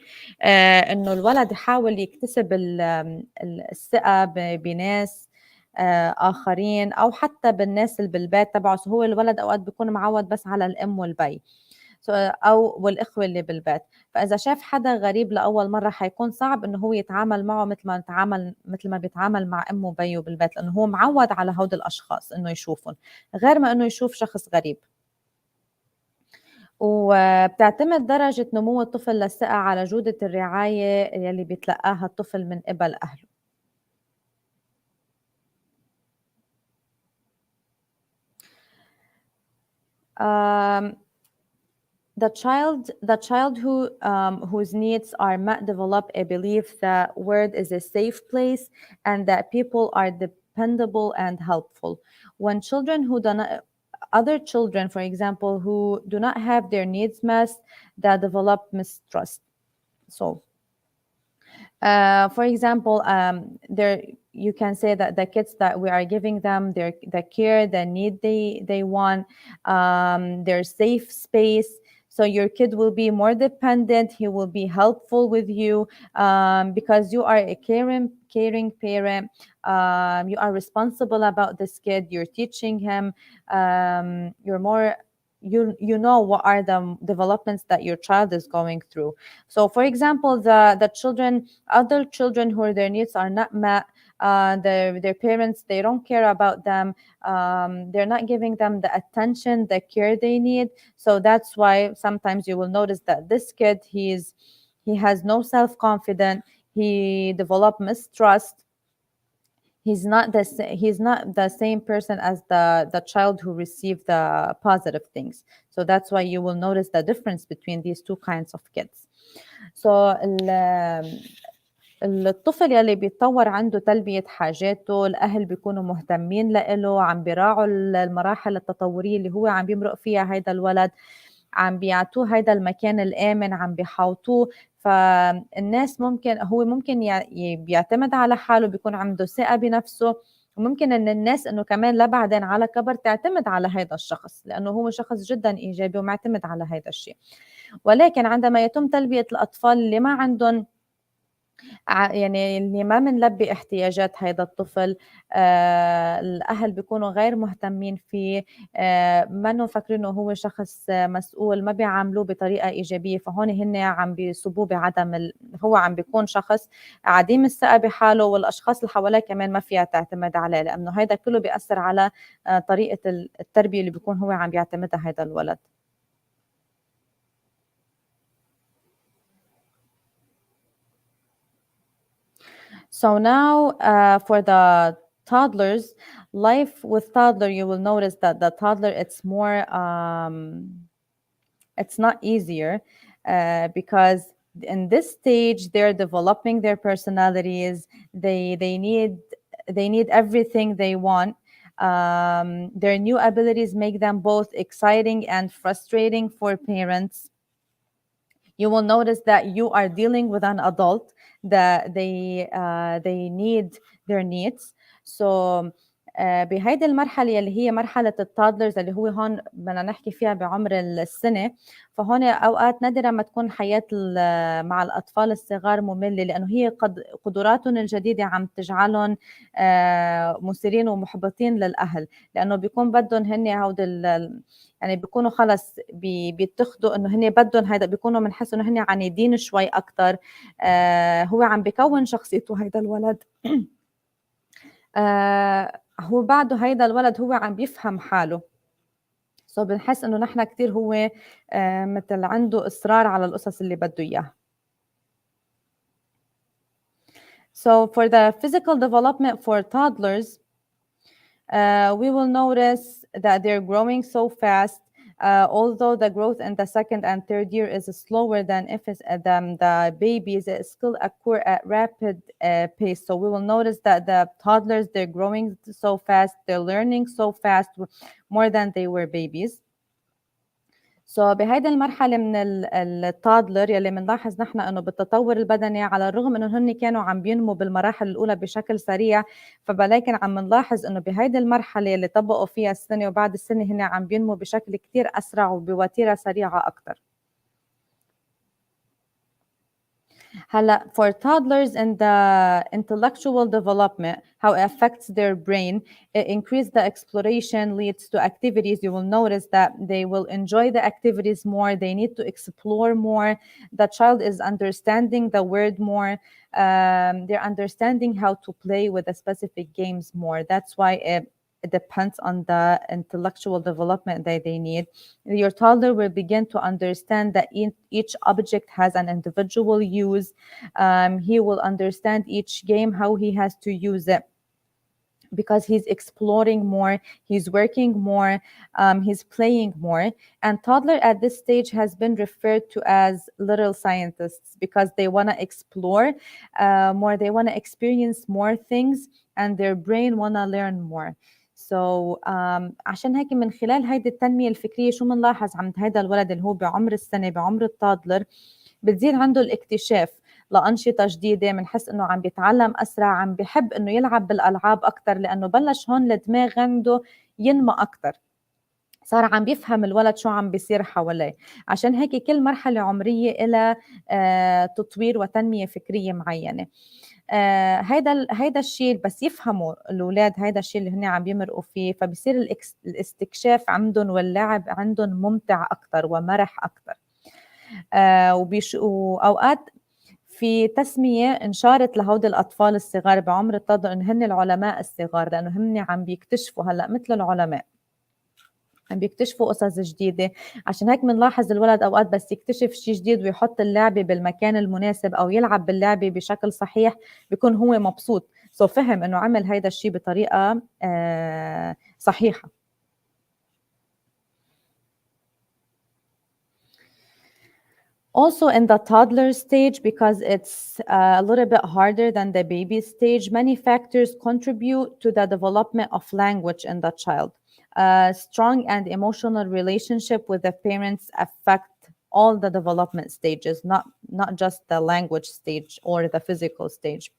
إنه الولد يحاول يكتسب الثقة بناس آخرين، أو حتى بالناس اللي بالبيت تبعه. هو الولد أوقات بيكون معود بس على الأم والبي أو والإخوة اللي بالبيت، فإذا شاف حدا غريب لأول مرة حيكون صعب إنه هو يتعامل معه مثل ما بيتعامل مع أمه وبيه بالبيت، لأنه هو معود على هود الأشخاص إنه يشوفهم، غير ما إنه يشوف شخص غريب. وبتعتمد درجة نمو الطفل للثقة على جودة الرعاية يلي بيتلقاها الطفل من قبل أهله. The child whose needs are met develop a belief that world is a safe place and that people are dependable and helpful. When children who do not other children, for example, who do not have their needs met, that develop mistrust. So for example, there you can say that the kids that we are giving them the care, the need they want, their safe space. So your kid will be more dependent. He will be helpful with you because you are a caring parent. You are responsible about this kid. You're teaching him. You're more. You know what are the developments that your child is going through. So for example, the children, other children who their needs are not met, their parents, they don't care about them, they're not giving them the attention, the care they need. So that's why sometimes you will notice that this kid, he has no self-confidence, he developed mistrust. He's not the same person as the child who received the positive things. So that's why you will notice the difference between these two kinds of kids. So الطفل يلي بيتطور عنده تلبية حاجاته، الأهل بيكونوا مهتمين له، عم بيراعوا المراحل التطورية اللي هو عم بيمرق فيها هيدا الولد، عم بيعطوه هيدا المكان الآمن، عم بيحوطوه. فالناس ممكن بيعتمد على حاله، بيكون عنده ثقة بنفسه، وممكن ان الناس انه كمان لبعدين على كبر تعتمد على هذا الشخص، لانه هو شخص جدا ايجابي ومعتمد على هذا الشيء. ولكن عندما يتم تلبية الاطفال اللي ما عندهم يعني اللي ما بنلبي احتياجات هيدا الطفل، الأهل بيكونوا غير مهتمين فيه، منّو فاكرينه هو شخص مسؤول، ما بيعاملوه بطريقة إيجابية، فهون هن عم بيصُبوه بعدم هو عم بيكون شخص عديم الثقة بحاله، والأشخاص اللي حواليه كمان ما فيها تعتمد عليه، لإنه هيدا كلّه بيأثّر على طريقة التربية اللي بيكون هو عم بيعتمدها هيدا الولد. So now, for the toddlers, life with toddler, you will notice that the toddler, it's more, it's not easier, because in this stage they're developing their personalities. They need everything they want. Their new abilities make them both exciting and frustrating for parents. You will notice that you are dealing with an adult, that they need their needs. So بهيدي المرحلة اللي هي مرحلة التادلرز، اللي هو هون بدنا نحكي فيها بعمر السنة، فهون أوقات نادرة ما تكون حياة مع الأطفال الصغار مملة، لأنه هي قدراتهم الجديدة عم تجعلهم مثيرين ومحبطين للأهل، لأنه بيكون بدهم هن يعني بيكونوا خلص بيتخذوا انه هن بدهم هيدا، بيكونوا بنحس انه هن عنيدين شوي اكثر. هو عم بكون شخصيته هيدا الولد. هو بعده هيدا الولد هو عم بيفهم حاله، بنحس انه نحن كتير هو مثل عنده اصرار على القصص اللي بده اياها. So for the physical development for toddlers, we will notice that they're growing so fast. Although the growth in the second and third year is slower than the babies, it still occur at rapid pace. So we will notice that the toddlers, they're growing so fast, they're learning so fast, more than they were babies. So بهيدي المرحلة من التادلر يلي بنلاحظ نحن انه بالتطور البدني، على الرغم انه هن كانوا عم بينموا بالمراحل الاولى بشكل سريع، فبلاكن عم نلاحظ انه بهيدي المرحلة اللي طبقوا فيها السنة وبعد السنة هن عم بينموا بشكل كتير اسرع وبوتيرة سريعة اكثر. هلا for toddlers in the intellectual development, how it affects their brain, it increase the exploration leads to activities. You will notice that they will enjoy the activities more, they need to explore more. The child is understanding the word more, they're understanding how to play with the specific games more. That's why it depends on the intellectual development that they need. Your toddler will begin to understand that each object has an individual use. He will understand each game, how he has to use it, because he's exploring more, he's working more, he's playing more. And toddler at this stage has been referred to as little scientists, because they want to explore more, they want to experience more things, and their brain want to learn more. So عشان هيك من خلال هيدي التنمية الفكرية شو منلاحظ عند هيدا الولد اللي هو بعمر السنة، بعمر التادلر، بتزيد عنده الاكتشاف لأنشطة جديدة، بنحس إنه عم بيتعلم أسرع، عم بيحب إنه يلعب بالألعاب أكتر، لأنه بلش هون الدماغ عنده ينمى أكتر، صار عم بيفهم الولد شو عم بيصير حواليه. عشان هيك كل مرحلة عمرية إلها تطوير وتنمية فكرية معينة. هيدا الشيء بس يفهموا الأولاد هيدا الشيء اللي هن عم بيمرقوا فيه، فبصير الاستكشاف عندهم واللعب عندهم ممتع أكتر ومرح أكتر. وأوقات في تسمية انشارت لهود الأطفال الصغار بعمر التادلر إن هن العلماء الصغار، لأنه هن عم بيكتشفوا هلأ مثل العلماء، عم بيكتشفوا قصص جديدة. عشان هيك بنلاحظ الولد أوقات بس يكتشف شيء جديد ويحط اللعبة بالمكان المناسب أو يلعب باللعبة بشكل صحيح، بيكون هو مبسوط، فهم إنه عمل هيدا الشيء بطريقة صحيحة. Also in the toddler stage, because it's a little bit harder than the baby stage, many factors contribute to the development of language in the child. Strong and emotional relationship with the parents affect all the development stages, not just the language stage or the physical stage.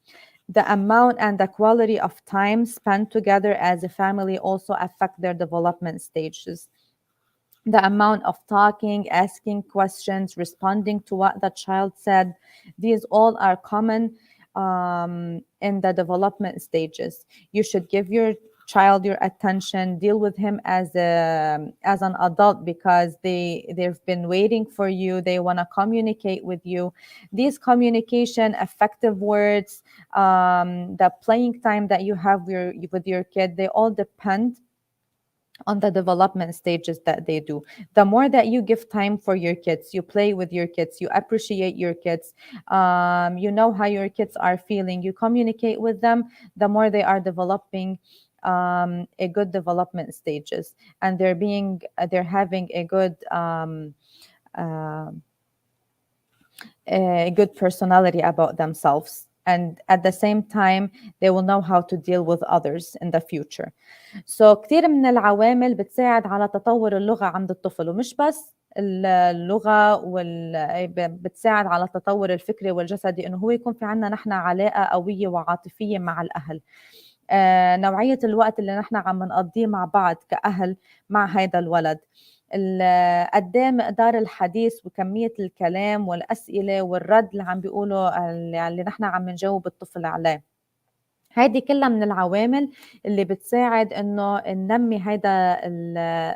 The amount and the quality of time spent together as a family also affect their development stages. The amount of talking, asking questions, responding to what the child said, these all are common in the development stages. You should give your child your attention, deal with him as an adult, because they've been waiting for you, they want to communicate with you. These communication, effective words, the playing time that you have with your kid, they all depend on the development stages that they do. The more that you give time for your kids, you play with your kids, you appreciate your kids, you know how your kids are feeling, you communicate with them, the more they are developing a good development stages, and they're having uh, a good personality about themselves, and at the same time they will know how to deal with others in the future. كتير من العوامل بتساعد على تطور اللغة عند الطفل، ومش بس اللغة بتساعد على التطور الفكري والجسدي، إنه هو يكون في عنا نحن علاقة قوية وعاطفية مع الأهل. نوعية الوقت اللي نحن عم نقضيه مع بعض كأهل مع هيدا الولد، قد ايه مقدار الحديث وكمية الكلام والأسئلة والرد اللي عم بيقولوا اللي نحن عم نجاوب الطفل عليه. هيدي كلها من العوامل اللي بتساعد انه ننمي هيدا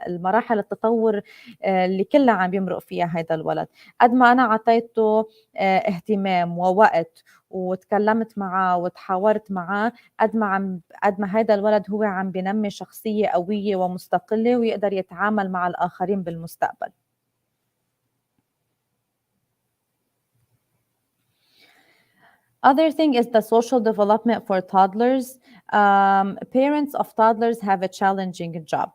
المراحل التطور اللي كلها عم يمرق فيها هيدا الولد. قد ما انا عطيته اهتمام ووقت وتكلمت معاه وتحاورت معاه، قد ما هيدا الولد هو عم بينمي شخصية قوية ومستقلة ويقدر يتعامل مع الآخرين بالمستقبل. Other thing is the social development for toddlers. Parents of toddlers have a challenging job.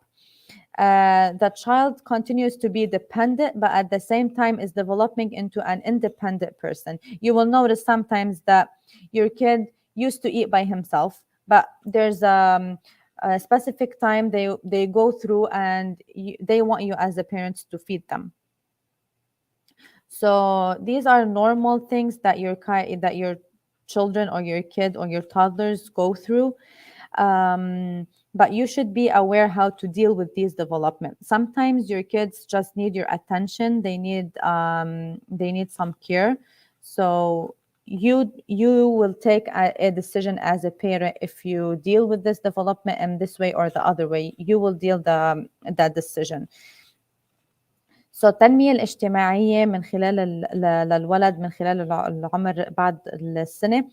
The child continues to be dependent, but at the same time is developing into an independent person. You will notice sometimes that your kid used to eat by himself, but there's a specific time they go through and they want you as a parent to feed them. So these are normal things that your children or your kid or your toddlers go through. But you should be aware how to deal with these developments. Sometimes your kids just need your attention. They need some care. So you will take a decision as a parent if you deal with this development in this way or the other way. You will deal that decision. So التنمية الاجتماعية من خلال للولد من خلال العمر بعد السنة.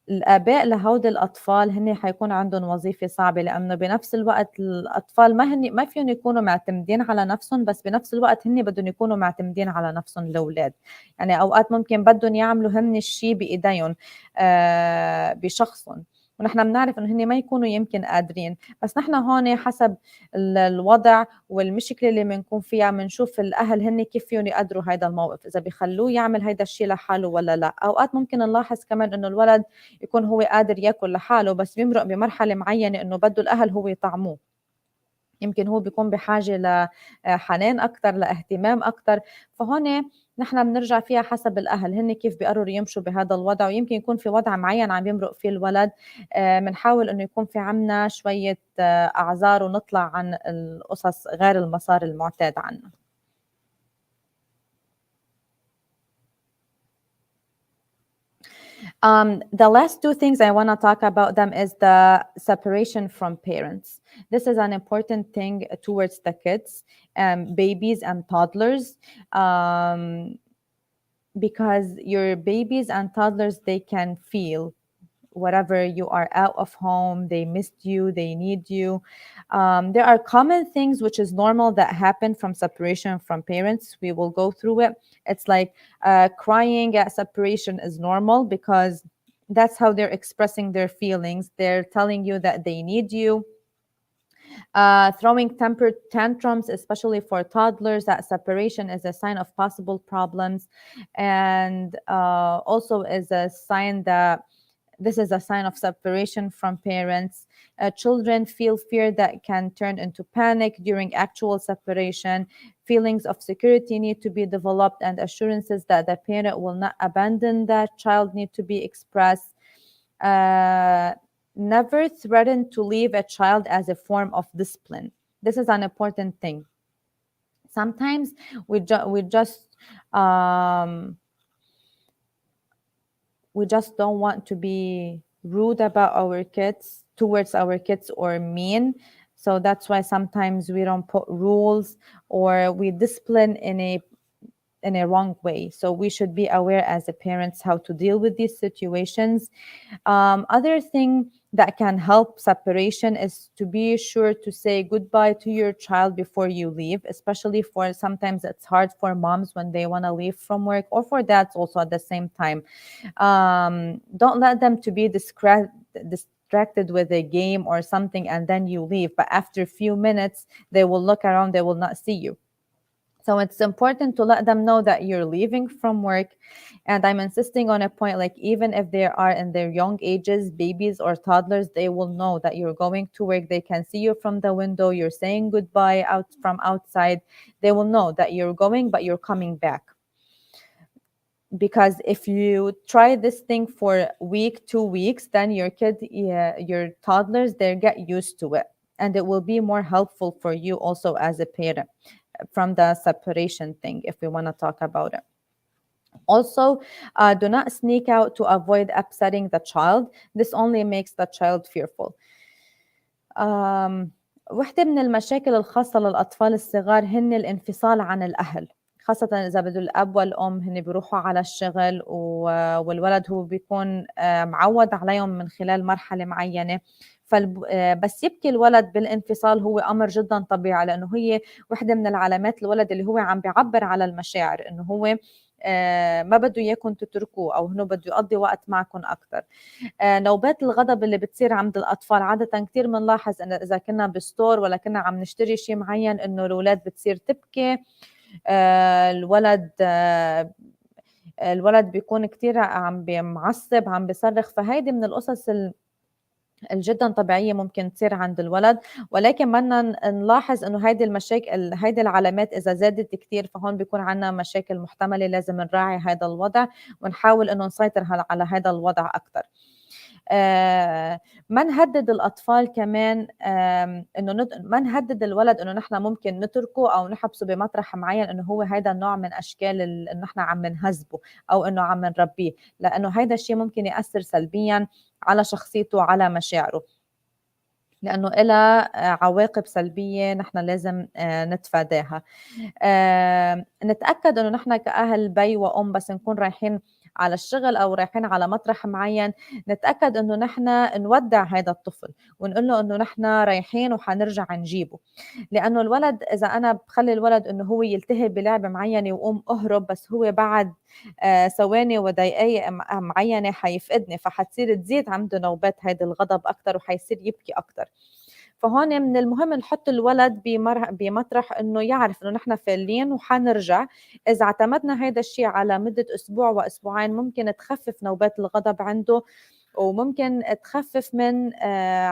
الآباء لهود الأطفال هن حيكون عندهم وظيفة صعبة، لأنه بنفس الوقت الأطفال ما فيهم يكونوا معتمدين على نفسهم، بس بنفس الوقت هن بدهم يكونوا معتمدين على نفسهم الأولاد. يعني أوقات ممكن بدهم يعملوا هن الشيء بإيديهم بشخصهم، ونحن بنعرف انه هن ما يكونوا يمكن قادرين، بس نحن هون حسب الوضع والمشكله اللي بنكون فيها بنشوف الاهل هن كيف فيهم يقدروا هذا الموقف، اذا بيخلوه يعمل هذا الشيء لحاله ولا لا. اوقات ممكن نلاحظ كمان انه الولد يكون هو قادر ياكل لحاله، بس بيمرق بمرحله معينه انه بده الاهل هو يطعموه، يمكن هو بيكون بحاجه لحنان اكثر، لاهتمام اكثر. فهون نحن بنرجع فيها حسب الأهل هن كيف بيقرروا يمشوا بهذا الوضع، ويمكن يكون في وضع معين عم يمرق فيه الولد، بنحاول إنه يكون في عنا شوية أعذار ونطلع عن القصص غير المسار المعتاد عنا. The last two things I want to talk about them is the separation from parents. This is an important thing towards the kids, babies and toddlers, because your babies and toddlers, they can feel whatever you are out of home, they missed you, they need you. There are common things which is normal that happen from separation from parents. We will go through it. It's like crying at separation is normal because that's how they're expressing their feelings. They're telling you that they need you. Throwing temper tantrums, especially for toddlers, that separation is a sign of possible problems, and also is a sign that this is a sign of separation from parents. Children feel fear that can turn into panic during actual separation. Feelings of security need to be developed, and assurances that the parent will not abandon that child need to be expressed. Never threaten to leave a child as a form of discipline. This is an important thing. Sometimes we just we just don't want to be rude about our kids towards our kids or mean. So that's why sometimes we don't put rules or we discipline in a wrong way. So we should be aware as a parents how to deal with these situations. Other thing that can help separation is to be sure to say goodbye to your child before you leave, especially for sometimes it's hard for moms when they want to leave from work, or for dads also at the same time. Don't let them to be distracted with a game or something and then you leave, but after a few minutes they will look around, they will not see you. So it's important to let them know that you're leaving from work. And I'm insisting on a point, like even if they are in their young ages, babies or toddlers, they will know that you're going to work. They can see you from the window. You're saying goodbye out from outside. They will know that you're going, but you're coming back. Because if you try this thing for a week, 2 weeks, then your kid, your toddlers, they get used to it. And it will be more helpful for you also as a parent from the separation thing, if we want to talk about it. Also, do not sneak out to avoid upsetting the child. This only makes the child fearful. واحدة من المشاكل الخاصة للأطفال الصغار هن الانفصال عن الأهل، خاصة إذا بدو الأب والأم هن بيروحوا على الشغل والولد هو بيكون معود عليهم من خلال مرحلة معينة. بس يبكي الولد بالانفصال هو أمر جدا طبيعي، لأنه هي واحدة من العلامات الولد اللي هو عم بيعبر على المشاعر، إنه هو ما بده إياكم تتركوه أو إنه بده يقضي وقت معكم أكتر. نوبات الغضب اللي بتصير عند الأطفال عادة كتير بنلاحظ إن إذا كنا بستور ولا كنا عم نشتري شيء معين إنه الأولاد بتصير تبكي. الولد بيكون كتير عم بيمعصب، عم بيصرخ. فهيدي من القصص الجدا طبيعية ممكن تصير عند الولد، ولكن بدنا نلاحظ انه هيدي المشاكل، هيدي العلامات اذا زادت كتير فهون بيكون عندنا مشاكل محتملة. لازم نراعي هذا الوضع ونحاول انه نسيطر على هذا الوضع اكثر. ما نهدد الأطفال كمان، إنه ما نهدد الولد إنه نحن ممكن نتركه أو نحبسه بمطرح معين، إنه هو هيدا النوع من أشكال إنه نحن عم نهذبه أو إنه عم نربيه، لأنه هيدا الشيء ممكن يأثر سلبيا على شخصيته وعلى مشاعره، لأنه إلها عواقب سلبية نحن لازم نتفاداها. نتأكد إنه نحن كأهل بي وأم بس نكون رايحين على الشغل أو رايحين على مطرح معين، نتأكد إنه نحن نودع هذا الطفل ونقول له إنه نحن رايحين وحنرجع نجيبه. لأنه الولد إذا أنا بخلي الولد إنه هو يلتهب بلعبة معينة وقوم أهرب، بس هو بعد ثواني ودقايق معينة حيفقدني، فحتصير تزيد عنده نوبات هيدا الغضب أكتر وحيصير يبكي أكتر. فهون من المهم نحط الولد بمطرح انه يعرف انه نحن فعليا وحنرجع. اذا اعتمدنا هذا الشيء على مدة اسبوع واسبوعين ممكن تخفف نوبات الغضب عنده، وممكن تخفف من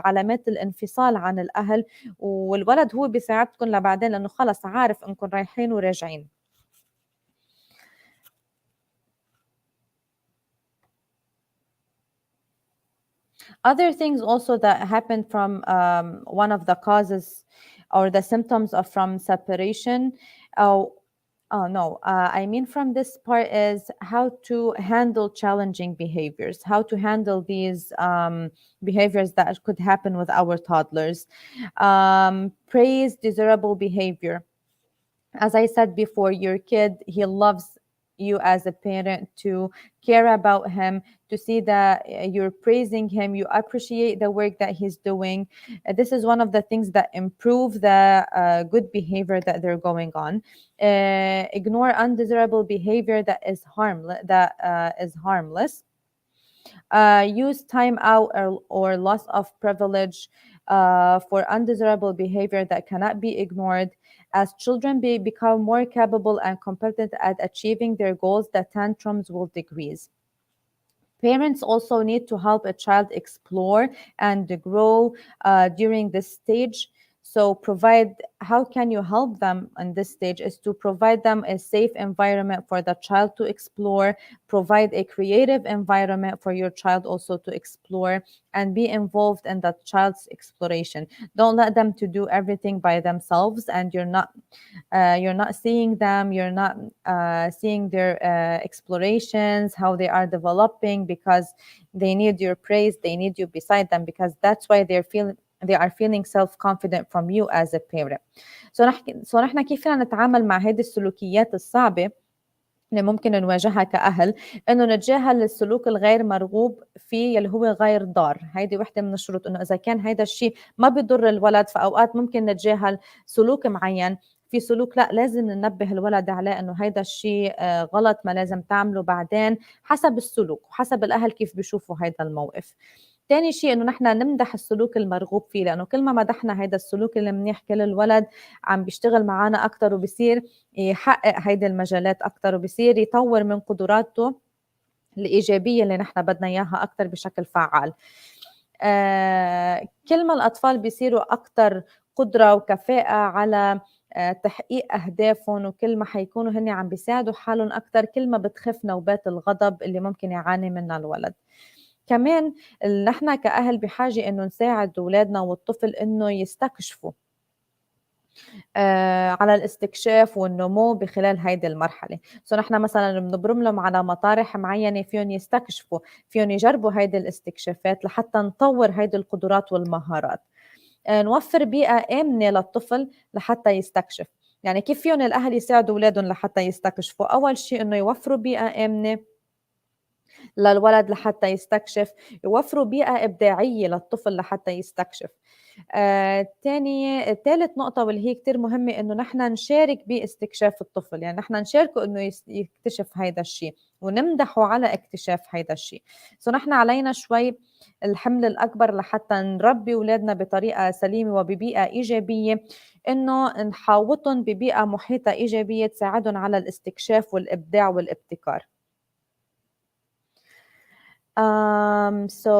علامات الانفصال عن الاهل، والولد هو بيساعدكم لبعدين لانه خلص عارف انكم رايحين وراجعين. Other things also that happen from one of the causes or the symptoms of from separation. I mean from this part is how to handle challenging behaviors, how to handle these behaviors that could happen with our toddlers. Praise desirable behavior. As I said before, your kid, he loves you as a parent to care about him, to see that you're praising him, you appreciate the work that he's doing. This is one of the things that improve the good behavior that they're going on. Ignore undesirable behavior that is harmless. Use time out or loss of privilege for undesirable behavior that cannot be ignored. As children become more capable and competent at achieving their goals, the tantrums will decrease. Parents also need to help a child explore and grow during this stage. So how can you help them in this stage is to provide them a safe environment for the child to explore, provide a creative environment for your child also to explore, and be involved in the child's exploration. Don't let them to do everything by themselves, and you're not seeing them, you're not seeing their explorations, how they are developing, because they need your praise, they need you beside them, because that's why they are feeling self-confident from you as a parent. نحن كيف فينا نتعامل مع هذه السلوكيات الصعبة اللي ممكن نواجهها كأهل؟ إنه نتجاهل السلوك الغير مرغوب فيه اللي هو غير ضار. هيدي وحدة من الشروط، إنه إذا كان هيدا الشيء ما بيضر الولد، فأوقات ممكن نتجاهل سلوك معين. في سلوك لا، لازم ننبه الولد عليه إنه هيدا الشيء غلط، ما لازم تعمله، بعدين حسب السلوك وحسب الأهل كيف بيشوفوا هيدا الموقف. تاني شيء إنه نحن نمدح السلوك المرغوب فيه، لأنه كل ما مدحنا هيدا السلوك المنيح كل الولد عم بيشتغل معنا أكتر، وبصير يحقق هيدي المجالات أكتر، وبصير يطور من قدراته الإيجابية اللي نحن بدنا إياها أكتر بشكل فعال. كل ما الأطفال بيصيروا أكتر قدرة وكفاءة على تحقيق أهدافهم، وكل ما حيكونوا هن عم بيساعدوا حالهم أكتر، كل ما بتخف نوبات الغضب اللي ممكن يعاني منها الولد. كمان نحن كأهل بحاجة إنه نساعد أولادنا والطفل إنه يستكشفوا على الاستكشاف والنمو بخلال هيدي المرحلة. نحن مثلا بنبرم لهم على مطارح معينة فيهم يستكشفوا، فيهم يجربوا هيدي الاستكشافات لحتى نطور هيدي القدرات والمهارات. نوفر بيئة آمنة للطفل لحتى يستكشف. يعني كيف فيهم الأهل يساعدوا أولادهم لحتى يستكشفوا؟ أول شيء إنه يوفروا بيئة آمنة للولد لحتى يستكشف، يوفروا بيئة إبداعية للطفل لحتى يستكشف. ثالث نقطة واللي هي كتير مهمة، إنه نحن نشارك باستكشاف الطفل، يعني نحن نشاركه إنه يكتشف هيدا الشيء ونمدحه على اكتشاف هيدا الشيء. نحن علينا شوي الحمل الأكبر لحتى نربي أولادنا بطريقة سليمة وببيئة إيجابية، إنه نحاوطهم ببيئة محيطة إيجابية تساعدهم على الاستكشاف والإبداع والابتكار. So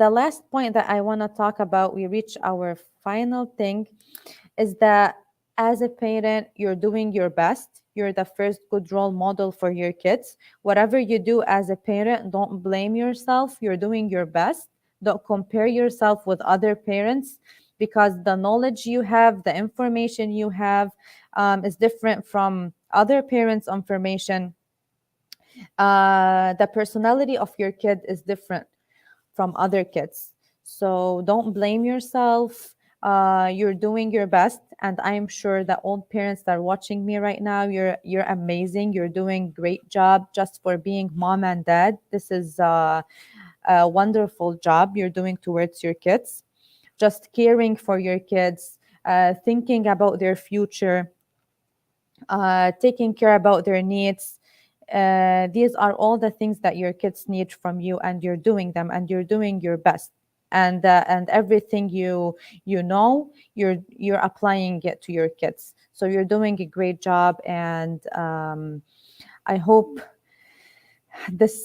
the last point that I want to talk about, we reach our final thing, is that as a parent, you're doing your best. You're the first good role model for your kids. Whatever you do as a parent, don't blame yourself. You're doing your best. Don't compare yourself with other parents, because the knowledge you have, the information you have, is different from other parents' information. The personality of your kid is different from other kids. So don't blame yourself. You're doing your best, and I'm sure that all parents that are watching me right now, you're amazing. You're doing great job just for being mom and dad. This is a wonderful job you're doing towards your kids. Just caring for your kids, thinking about their future, taking care about their needs. These are all the things that your kids need from you, and you're doing them, and you're doing your best. And everything you know, you're applying it to your kids. So you're doing a great job, and I hope this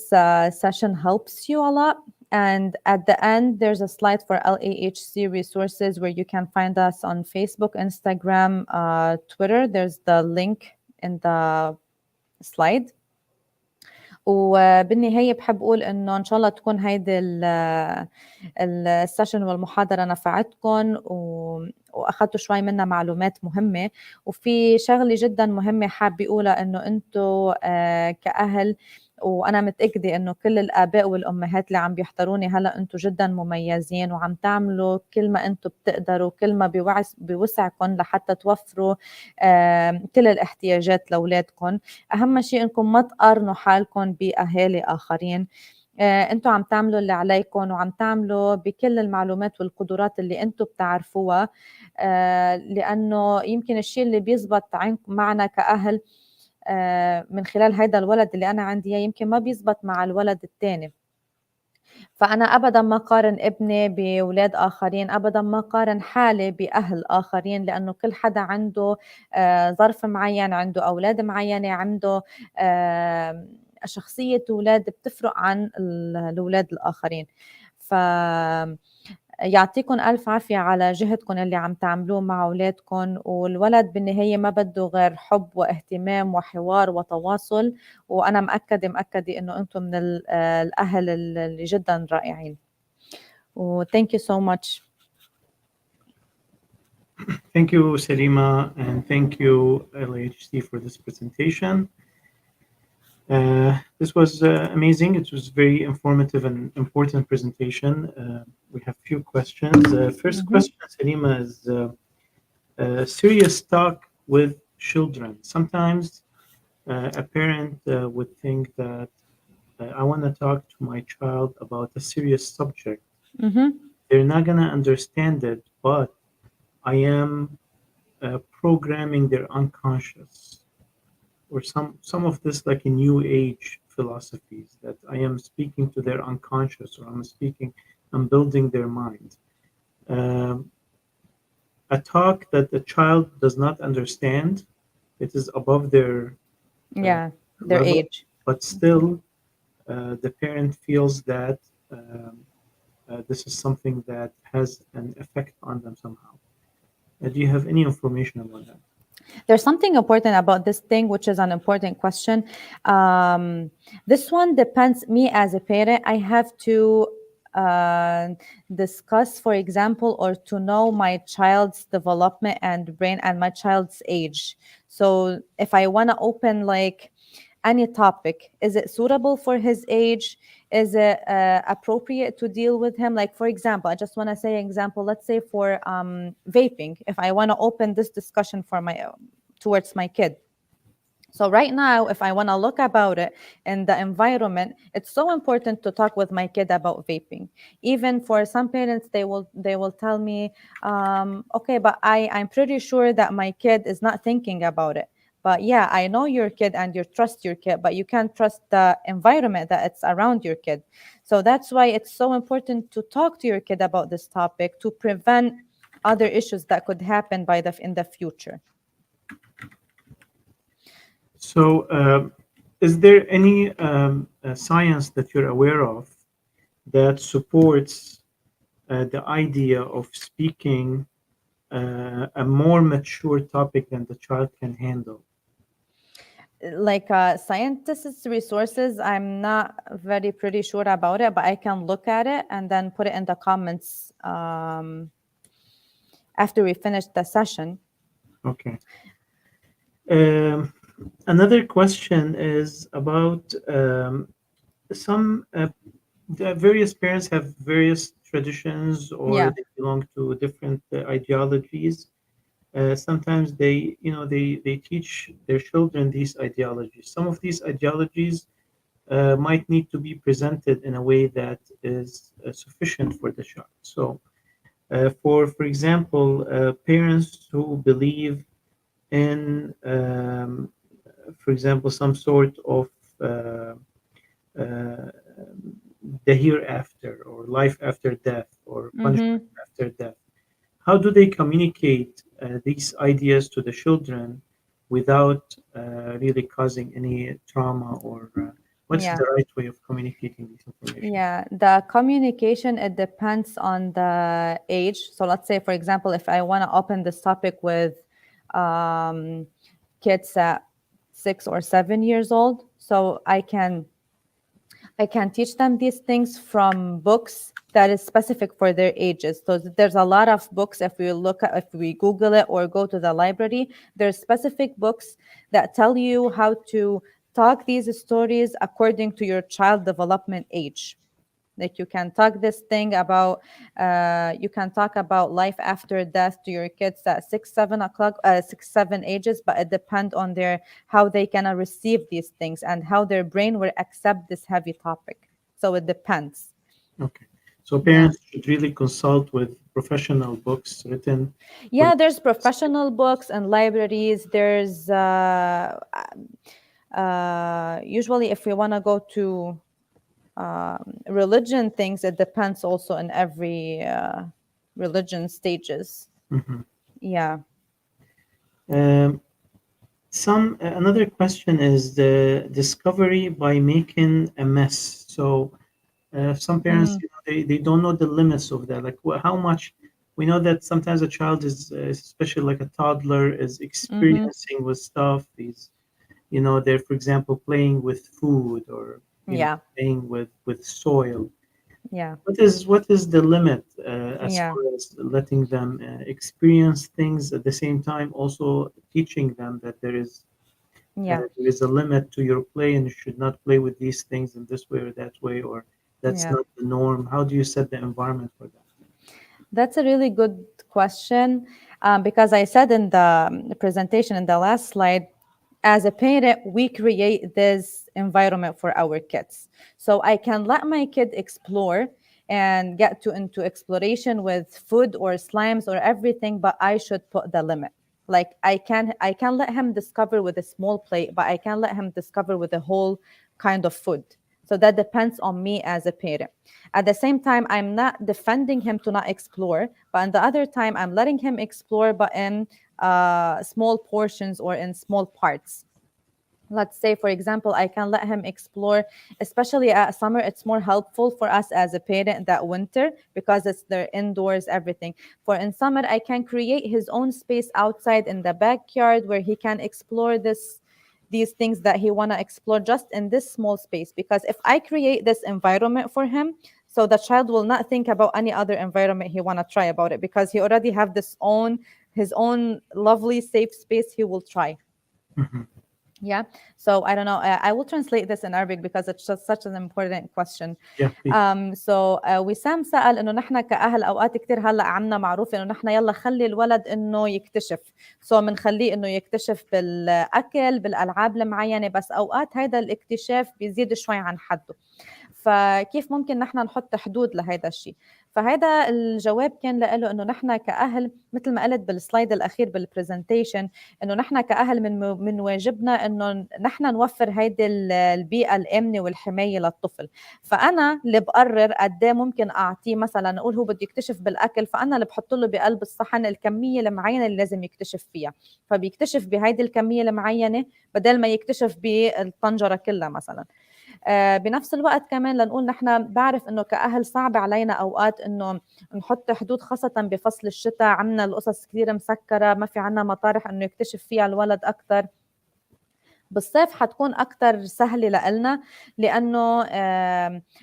session helps you a lot. And at the end, there's a slide for LAHC resources where you can find us on Facebook, Instagram, Twitter. There's the link in the slide. وبالنهاية بحب أقول إنه إن شاء الله تكون هيدي السيشن والمحاضرة نفعتكم وأخذتوا شوي منها معلومات مهمة. وفي شغلة جدا مهمة حابة أقولها، إنه أنتوا كأهل، وأنا متأكدة إنه كل الآباء والأمهات اللي عم بيحضروني هلأ أنتوا جدا مميزين، وعم تعملوا كل ما أنتوا بتقدروا، كل ما بوسعكم لحتى توفروا كل الاحتياجات لأولادكم. أهم شيء إنكم ما تقارنوا حالكم بأهالي آخرين. أنتوا عم تعملوا اللي عليكم، وعم تعملوا بكل المعلومات والقدرات اللي أنتوا بتعرفوها، لأنه يمكن الشيء اللي بيزبط معنا كأهل من خلال هيدا الولد اللي أنا عندي يمكن ما بيزبط مع الولد الثاني. فأنا أبدا ما قارن ابني بأولاد آخرين، أبدا ما قارن حالي بأهل آخرين، لأنه كل حدا عنده ظرف معين، عنده أولاد معينة، عنده شخصية أولاد بتفرق عن الأولاد الآخرين. يعطيكم ألف عافية على جهدكم اللي عم تعملوه مع أولادكم، والولد بالنهاية ما بده غير حب واهتمام وحوار وتواصل، وأنا مأكدة إنه أنتم من الأهل اللي جدا رائعين. thank you so much. Thank you, Salima, and thank you, LHC, for this presentation. This was amazing. It was very informative and important presentation. We have few questions. First question, Salima, is serious talk with children. Sometimes a parent would think that I want to talk to my child about a serious subject. They're not going to understand it, but I am programming their unconscious, or some of this like in new age philosophies, that I am speaking to their unconscious, or I'm building their mind. A talk that the child does not understand, it is above their their level, age. but still the parent feels that this is something that has an effect on them somehow. Do you have any information about that? There's something important about this thing, which is an important question. This one depends, me as a parent, I have to discuss, for example, or to know my child's development and brain and my child's age. So if I want to open like any topic, is it suitable for his age? Is it appropriate to deal with him? Like, for example, I just want to say example, let's say for vaping, if I want to open this discussion for towards my kid. So right now, if I want to look about it in the environment, it's so important to talk with my kid about vaping. Even for some parents, they will tell me, okay, but I'm pretty sure that my kid is not thinking about it. But yeah, I know your kid and you trust your kid, but you can't trust the environment that it's around your kid. So that's why it's so important to talk to your kid about this topic to prevent other issues that could happen in the future. So, is there any science that you're aware of that supports the idea of speaking a more mature topic than the child can handle? Like scientists' resources, I'm not pretty sure about it, but I can look at it and then put it in the comments after we finish the session. Okay. Another question is about some the various parents have various traditions, or they belong to different ideologies. Sometimes they teach their children these ideologies. Some of these ideologies might need to be presented in a way that is sufficient for the child. So, for example, parents who believe in, for example, some sort of the hereafter, or life after death, or punishment after death. How do they communicate these ideas to the children without really causing any trauma, or what's the right way of communicating this information? Yeah, the communication, it depends on the age. So let's say, for example, if I want to open this topic with kids at 6 or 7 years old, so I can teach them these things from books that is specific for their ages. So there's a lot of books. If we Google it or go to the library, there's specific books that tell you how to talk these stories according to your child development age. Like you can talk this thing about, you can talk about life after death to your kids at 6, 7 ages, but it depends on how they can receive these things and how their brain will accept this heavy topic. So it depends. Okay. So parents should really consult with professional books written. Yeah, there's professional books and libraries. There's usually if we want to go to religion things, it depends also in every religion stages. Yeah. Another question is the discovery by making a mess. So some parents they don't know the limits of that. Like how much we know that sometimes a child is, especially like a toddler, is Mm-hmm. experiencing with stuff. These, they're, for example, playing with food, or Yeah. playing with soil. Yeah. What is the limit, as Yeah. far as letting them experience things, at the same time also teaching them that Yeah. there is a limit to your play, and you should not play with these things in this way or that way, or that's Yeah. not the norm. How do you set the environment for that? That's a really good question, because I said in the presentation in the last slide, as a parent, we create this environment for our kids. So I can let my kid explore and get into exploration with food or slimes or everything, but I should put the limit. Like I can let him discover with a small plate, but I can let him discover with a whole kind of food. So that depends on me as a parent. At the same time, I'm not defending him to not explore, but on the other time, I'm letting him explore, but in small portions or in small parts. Let's say, for example, I can let him explore, especially at summer. It's more helpful for us as a parent that winter, because it's their indoors, everything. For in summer, I can create his own space outside in the backyard where he can explore these things that he want to explore just in this small space. Because if I create this environment for him, so the child will not think about any other environment he want to try about it, because he already have his own lovely safe space he will try. Mhm. Yeah. So I don't know. I will translate this in Arabic because it's just such an important question. Yeah, please. وسام سأل إنه نحن كأهل أوقات كتير هلأ عنا معروف إنه نحن يلا خلي الولد إنه يكتشف. بنخليه إنه يكتشف بالأكل بالألعاب المعينة، بس أوقات هيدا الاكتشاف بيزيد شوي عن حده. فكيف ممكن نحن نحط حدود لهذا الشيء؟ فهذا الجواب كان له إنه نحن كأهل، مثل ما قلت بالسلايد الأخير بالبرزنتيشن، إنه نحن كأهل من واجبنا إنه نحن نوفر هيدي البيئة الآمنة والحماية للطفل. فأنا اللي بقرر قد إيه ممكن أعطيه. مثلا نقول هو بده يكتشف بالأكل، فأنا اللي بحط له بقلب الصحن الكمية المعينة اللي لازم يكتشف فيها، فبيكتشف بهيدي الكمية المعينة بدل ما يكتشف بالطنجرة كلها مثلا. بنفس الوقت كمان لنقول نحن بعرف انه كأهل صعب علينا اوقات انه نحط حدود، خاصة بفصل الشتاء عنا القصص كثير مسكرة، ما في عنا مطارح انه يكتشف فيها الولد اكثر. بالصيف حتكون أكتر سهلة لإلنا، لأنه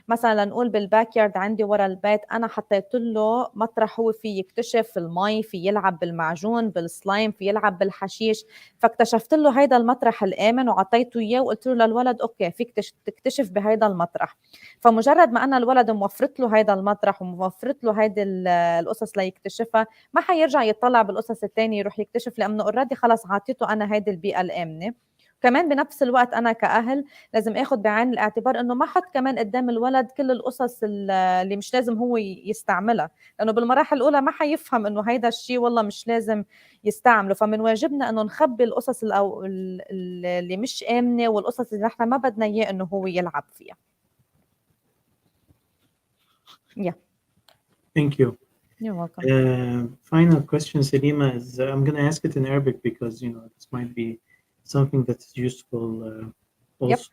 مثلا نقول بالباك يارد عندي ورا البيت أنا حطيت له مطرح هو في يكتشف المي، في يلعب بالمعجون بالسلايم، في يلعب بالحشيش. فاكتشفت له هيدا المطرح الآمن وعطيته إياه وقلت له للولد أوكي فيك تكتشف بهيدا المطرح. فمجرد ما أنا الولد موفرت له هيدا المطرح وموفرت له هيدي القصص ليكتشفها، ما حيرجع يطلع بالقصص التانية يروح يكتشف، لأنه اوريدي خلص عطيته أنا هيدي البيئة الآمنة. كمان بنفس الوقت أنا كأهل لازم أخد بعين الاعتبار إنه ما حط كمان قدام الولد كل القصص اللي مش لازم هو يستعملها، لأنه بالمراحل الأولى ما حيفهم إنه هيدا الشيء والله مش لازم يستعمله. فمن واجبنا إنه نخبي القصص اللي مش آمنة والقصص اللي نحن ما بدنا إياه إنه هو يلعب فيها. Yeah. Thank you. You're welcome. Final question, Salima, is I'm going to ask it in Arabic because this might be something that's useful also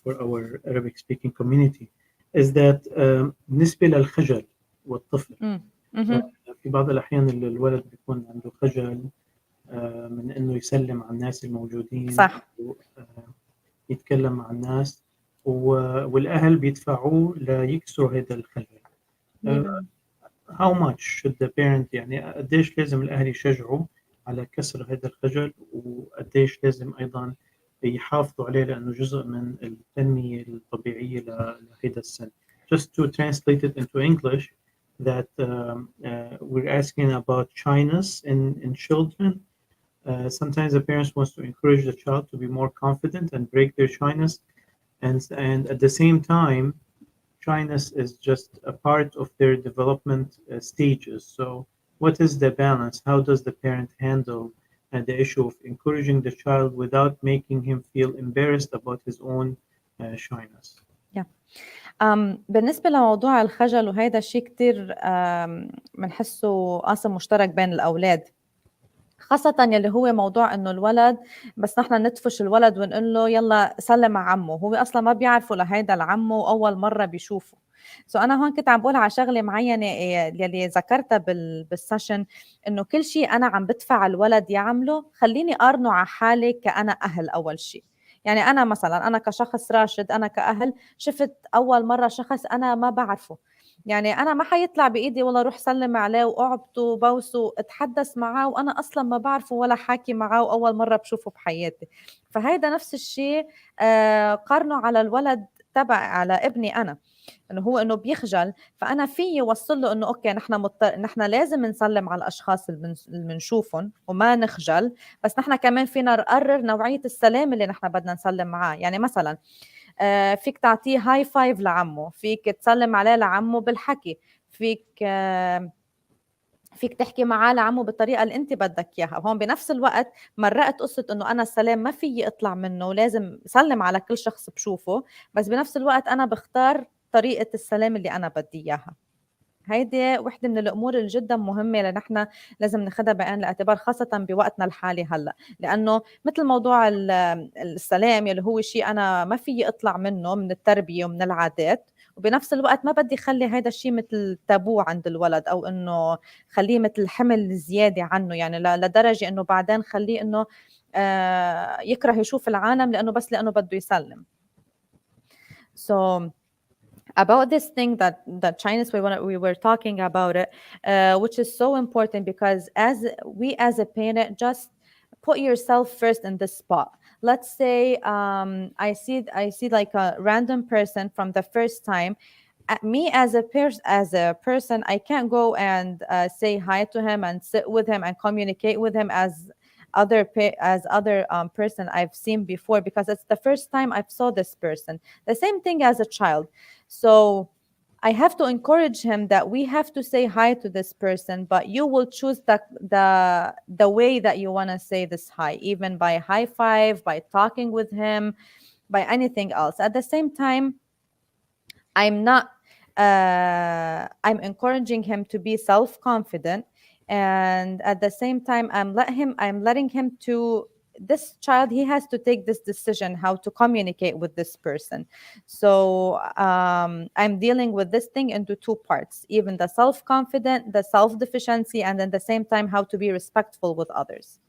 for our Arabic-speaking community. Is that بالنسبة للخجل والطفل. في بعض الأحيان الولد بيكون عنده خجل من إنه يسلم على الناس الموجودين، صح. أو يتكلم مع الناس، والأهل بيدفعوه ليكسروا هذا الخجل. How much should the parent، يعني قديش لازم الأهل يشجعوا على كسر هذا الخجل، وقديش لازم أيضا يحافظوا عليه لأنه جزء من التنمية الطبيعية لهذا السن. Just to translate it into English, that we're asking about shyness in children. Sometimes the parents wants to encourage the child to be more confident and break their shyness, and at the same time, shyness is just a part of their development stages. So, what is the balance? How does the parent handle the issue of encouraging the child without making him feel embarrassed about his own shyness? بالنسبة لموضوع الخجل، وهيدا الشيء كتير بنحسه قاسم مشترك بين الأولاد، خاصة يلي هو موضوع إنه الولد بس نحن ندفش الولد ونقول له يلا سلم على عمه، هو أصلا ما بيعرفه لهيدا العمه وأول مرة بيشوفه. أنا هون كنت عم بقول على شغلة معينة يلي ذكرتها بالسيشن، إنه كل شيء أنا عم بدفع الولد يعمله خليني أقارنه على حالي كأنا أهل أول شيء. يعني أنا مثلا أنا كشخص راشد، أنا كأهل شفت أول مرة شخص أنا ما بعرفه، يعني أنا ما حيطلع بإيدي والله روح سلم عليه وأعبطه وبوسه اتحدث معاه وأنا أصلا ما بعرفه ولا حاكي معاه وأول مرة بشوفه بحياتي. فهيدا نفس الشيء قارنه على الولد تبع على ابني أنا، انه هو انه بيخجل، فانا في وصل له انه اوكي نحن لازم نسلم على الاشخاص اللي بنشوفهم وما نخجل، بس نحن كمان فينا نقرر نوعيه السلام اللي نحن بدنا نسلم معاه. يعني مثلا فيك تعطيه هاي فايف لعمه، فيك تسلم عليه لعمه بالحكي، فيك تحكي معاه لعمه بالطريقه اللي انت بدك اياها. هون بنفس الوقت مرقت قصه انه انا السلام ما فيي اطلع منه ولازم سلم على كل شخص بشوفه، بس بنفس الوقت انا بختار طريقه السلام اللي انا بدي اياها. هيدي وحده من الامور اللي جدا مهمه اللي نحن لازم ناخذها بعين الاعتبار، خاصه بوقتنا الحالي هلا، لانه مثل موضوع السلام اللي هو شيء انا ما فيي اطلع منه من التربيه ومن العادات، وبنفس الوقت ما بدي خلي هذا الشيء مثل تابو عند الولد، او انه خليه مثل حمل زياده عنه، يعني لدرجه انه بعدين خليه انه يكره يشوف العالم لانه بده يسلم. So about this thing that Chinese we were talking about it, which is so important, because as a parent, just put yourself first in this spot. Let's say I see like a random person from the first time. Me as a person, I can't go and say hi to him and sit with him and communicate with him as other person I've seen before, because it's the first time I've saw this person. The same thing as a child. So I have to encourage him that we have to say hi to this person, but you will choose the way that you want to say this hi, even by high five, by talking with him, by anything else. At the same time, I'm not I'm encouraging him to be self-confident, and at the same time I'm letting him to this child, he has to take this decision how to communicate with this person. So I'm dealing with this thing into two parts, even the self-confident, the self-deficiency, and at the same time how to be respectful with others.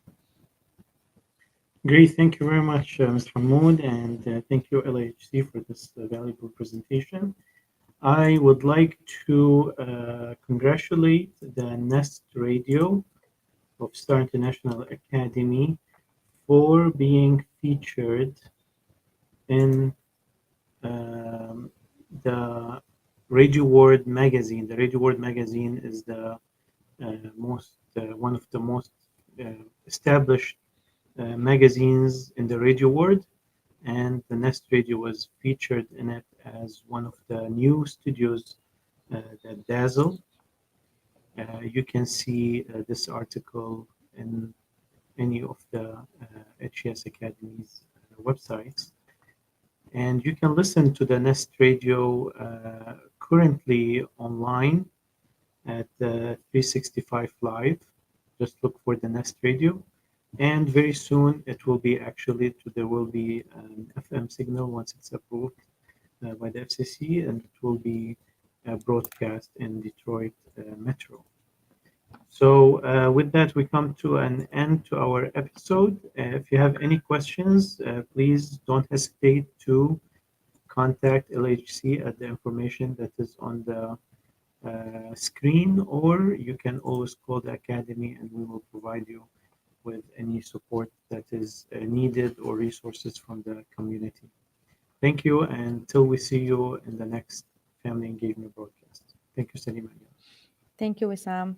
Great, thank you very much, Mr. Hamoud, and thank you, LHC, for this valuable presentation. I would like to congratulate the Nest Radio of Star International Academy for being featured in the Radio World magazine. The Radio World magazine is the one of the most established magazines in the radio world, and the Nest Radio was featured in it as one of the new studios that dazzle. You can see this article in any of the HES Academy's websites. And you can listen to the Nest Radio currently online at 365 Live. Just look for the Nest Radio. And very soon it will be there will be an FM signal once it's approved by the FCC, and it will be broadcast in Detroit Metro. So with that, we come to an end to our episode. If you have any questions, please don't hesitate to contact LHC at the information that is on the screen, or you can always call the Academy and we will provide you with any support that is needed or resources from the community. Thank you, and until we see you in the next Family Engagement broadcast. Thank you, Salima. Thank you, Wissam.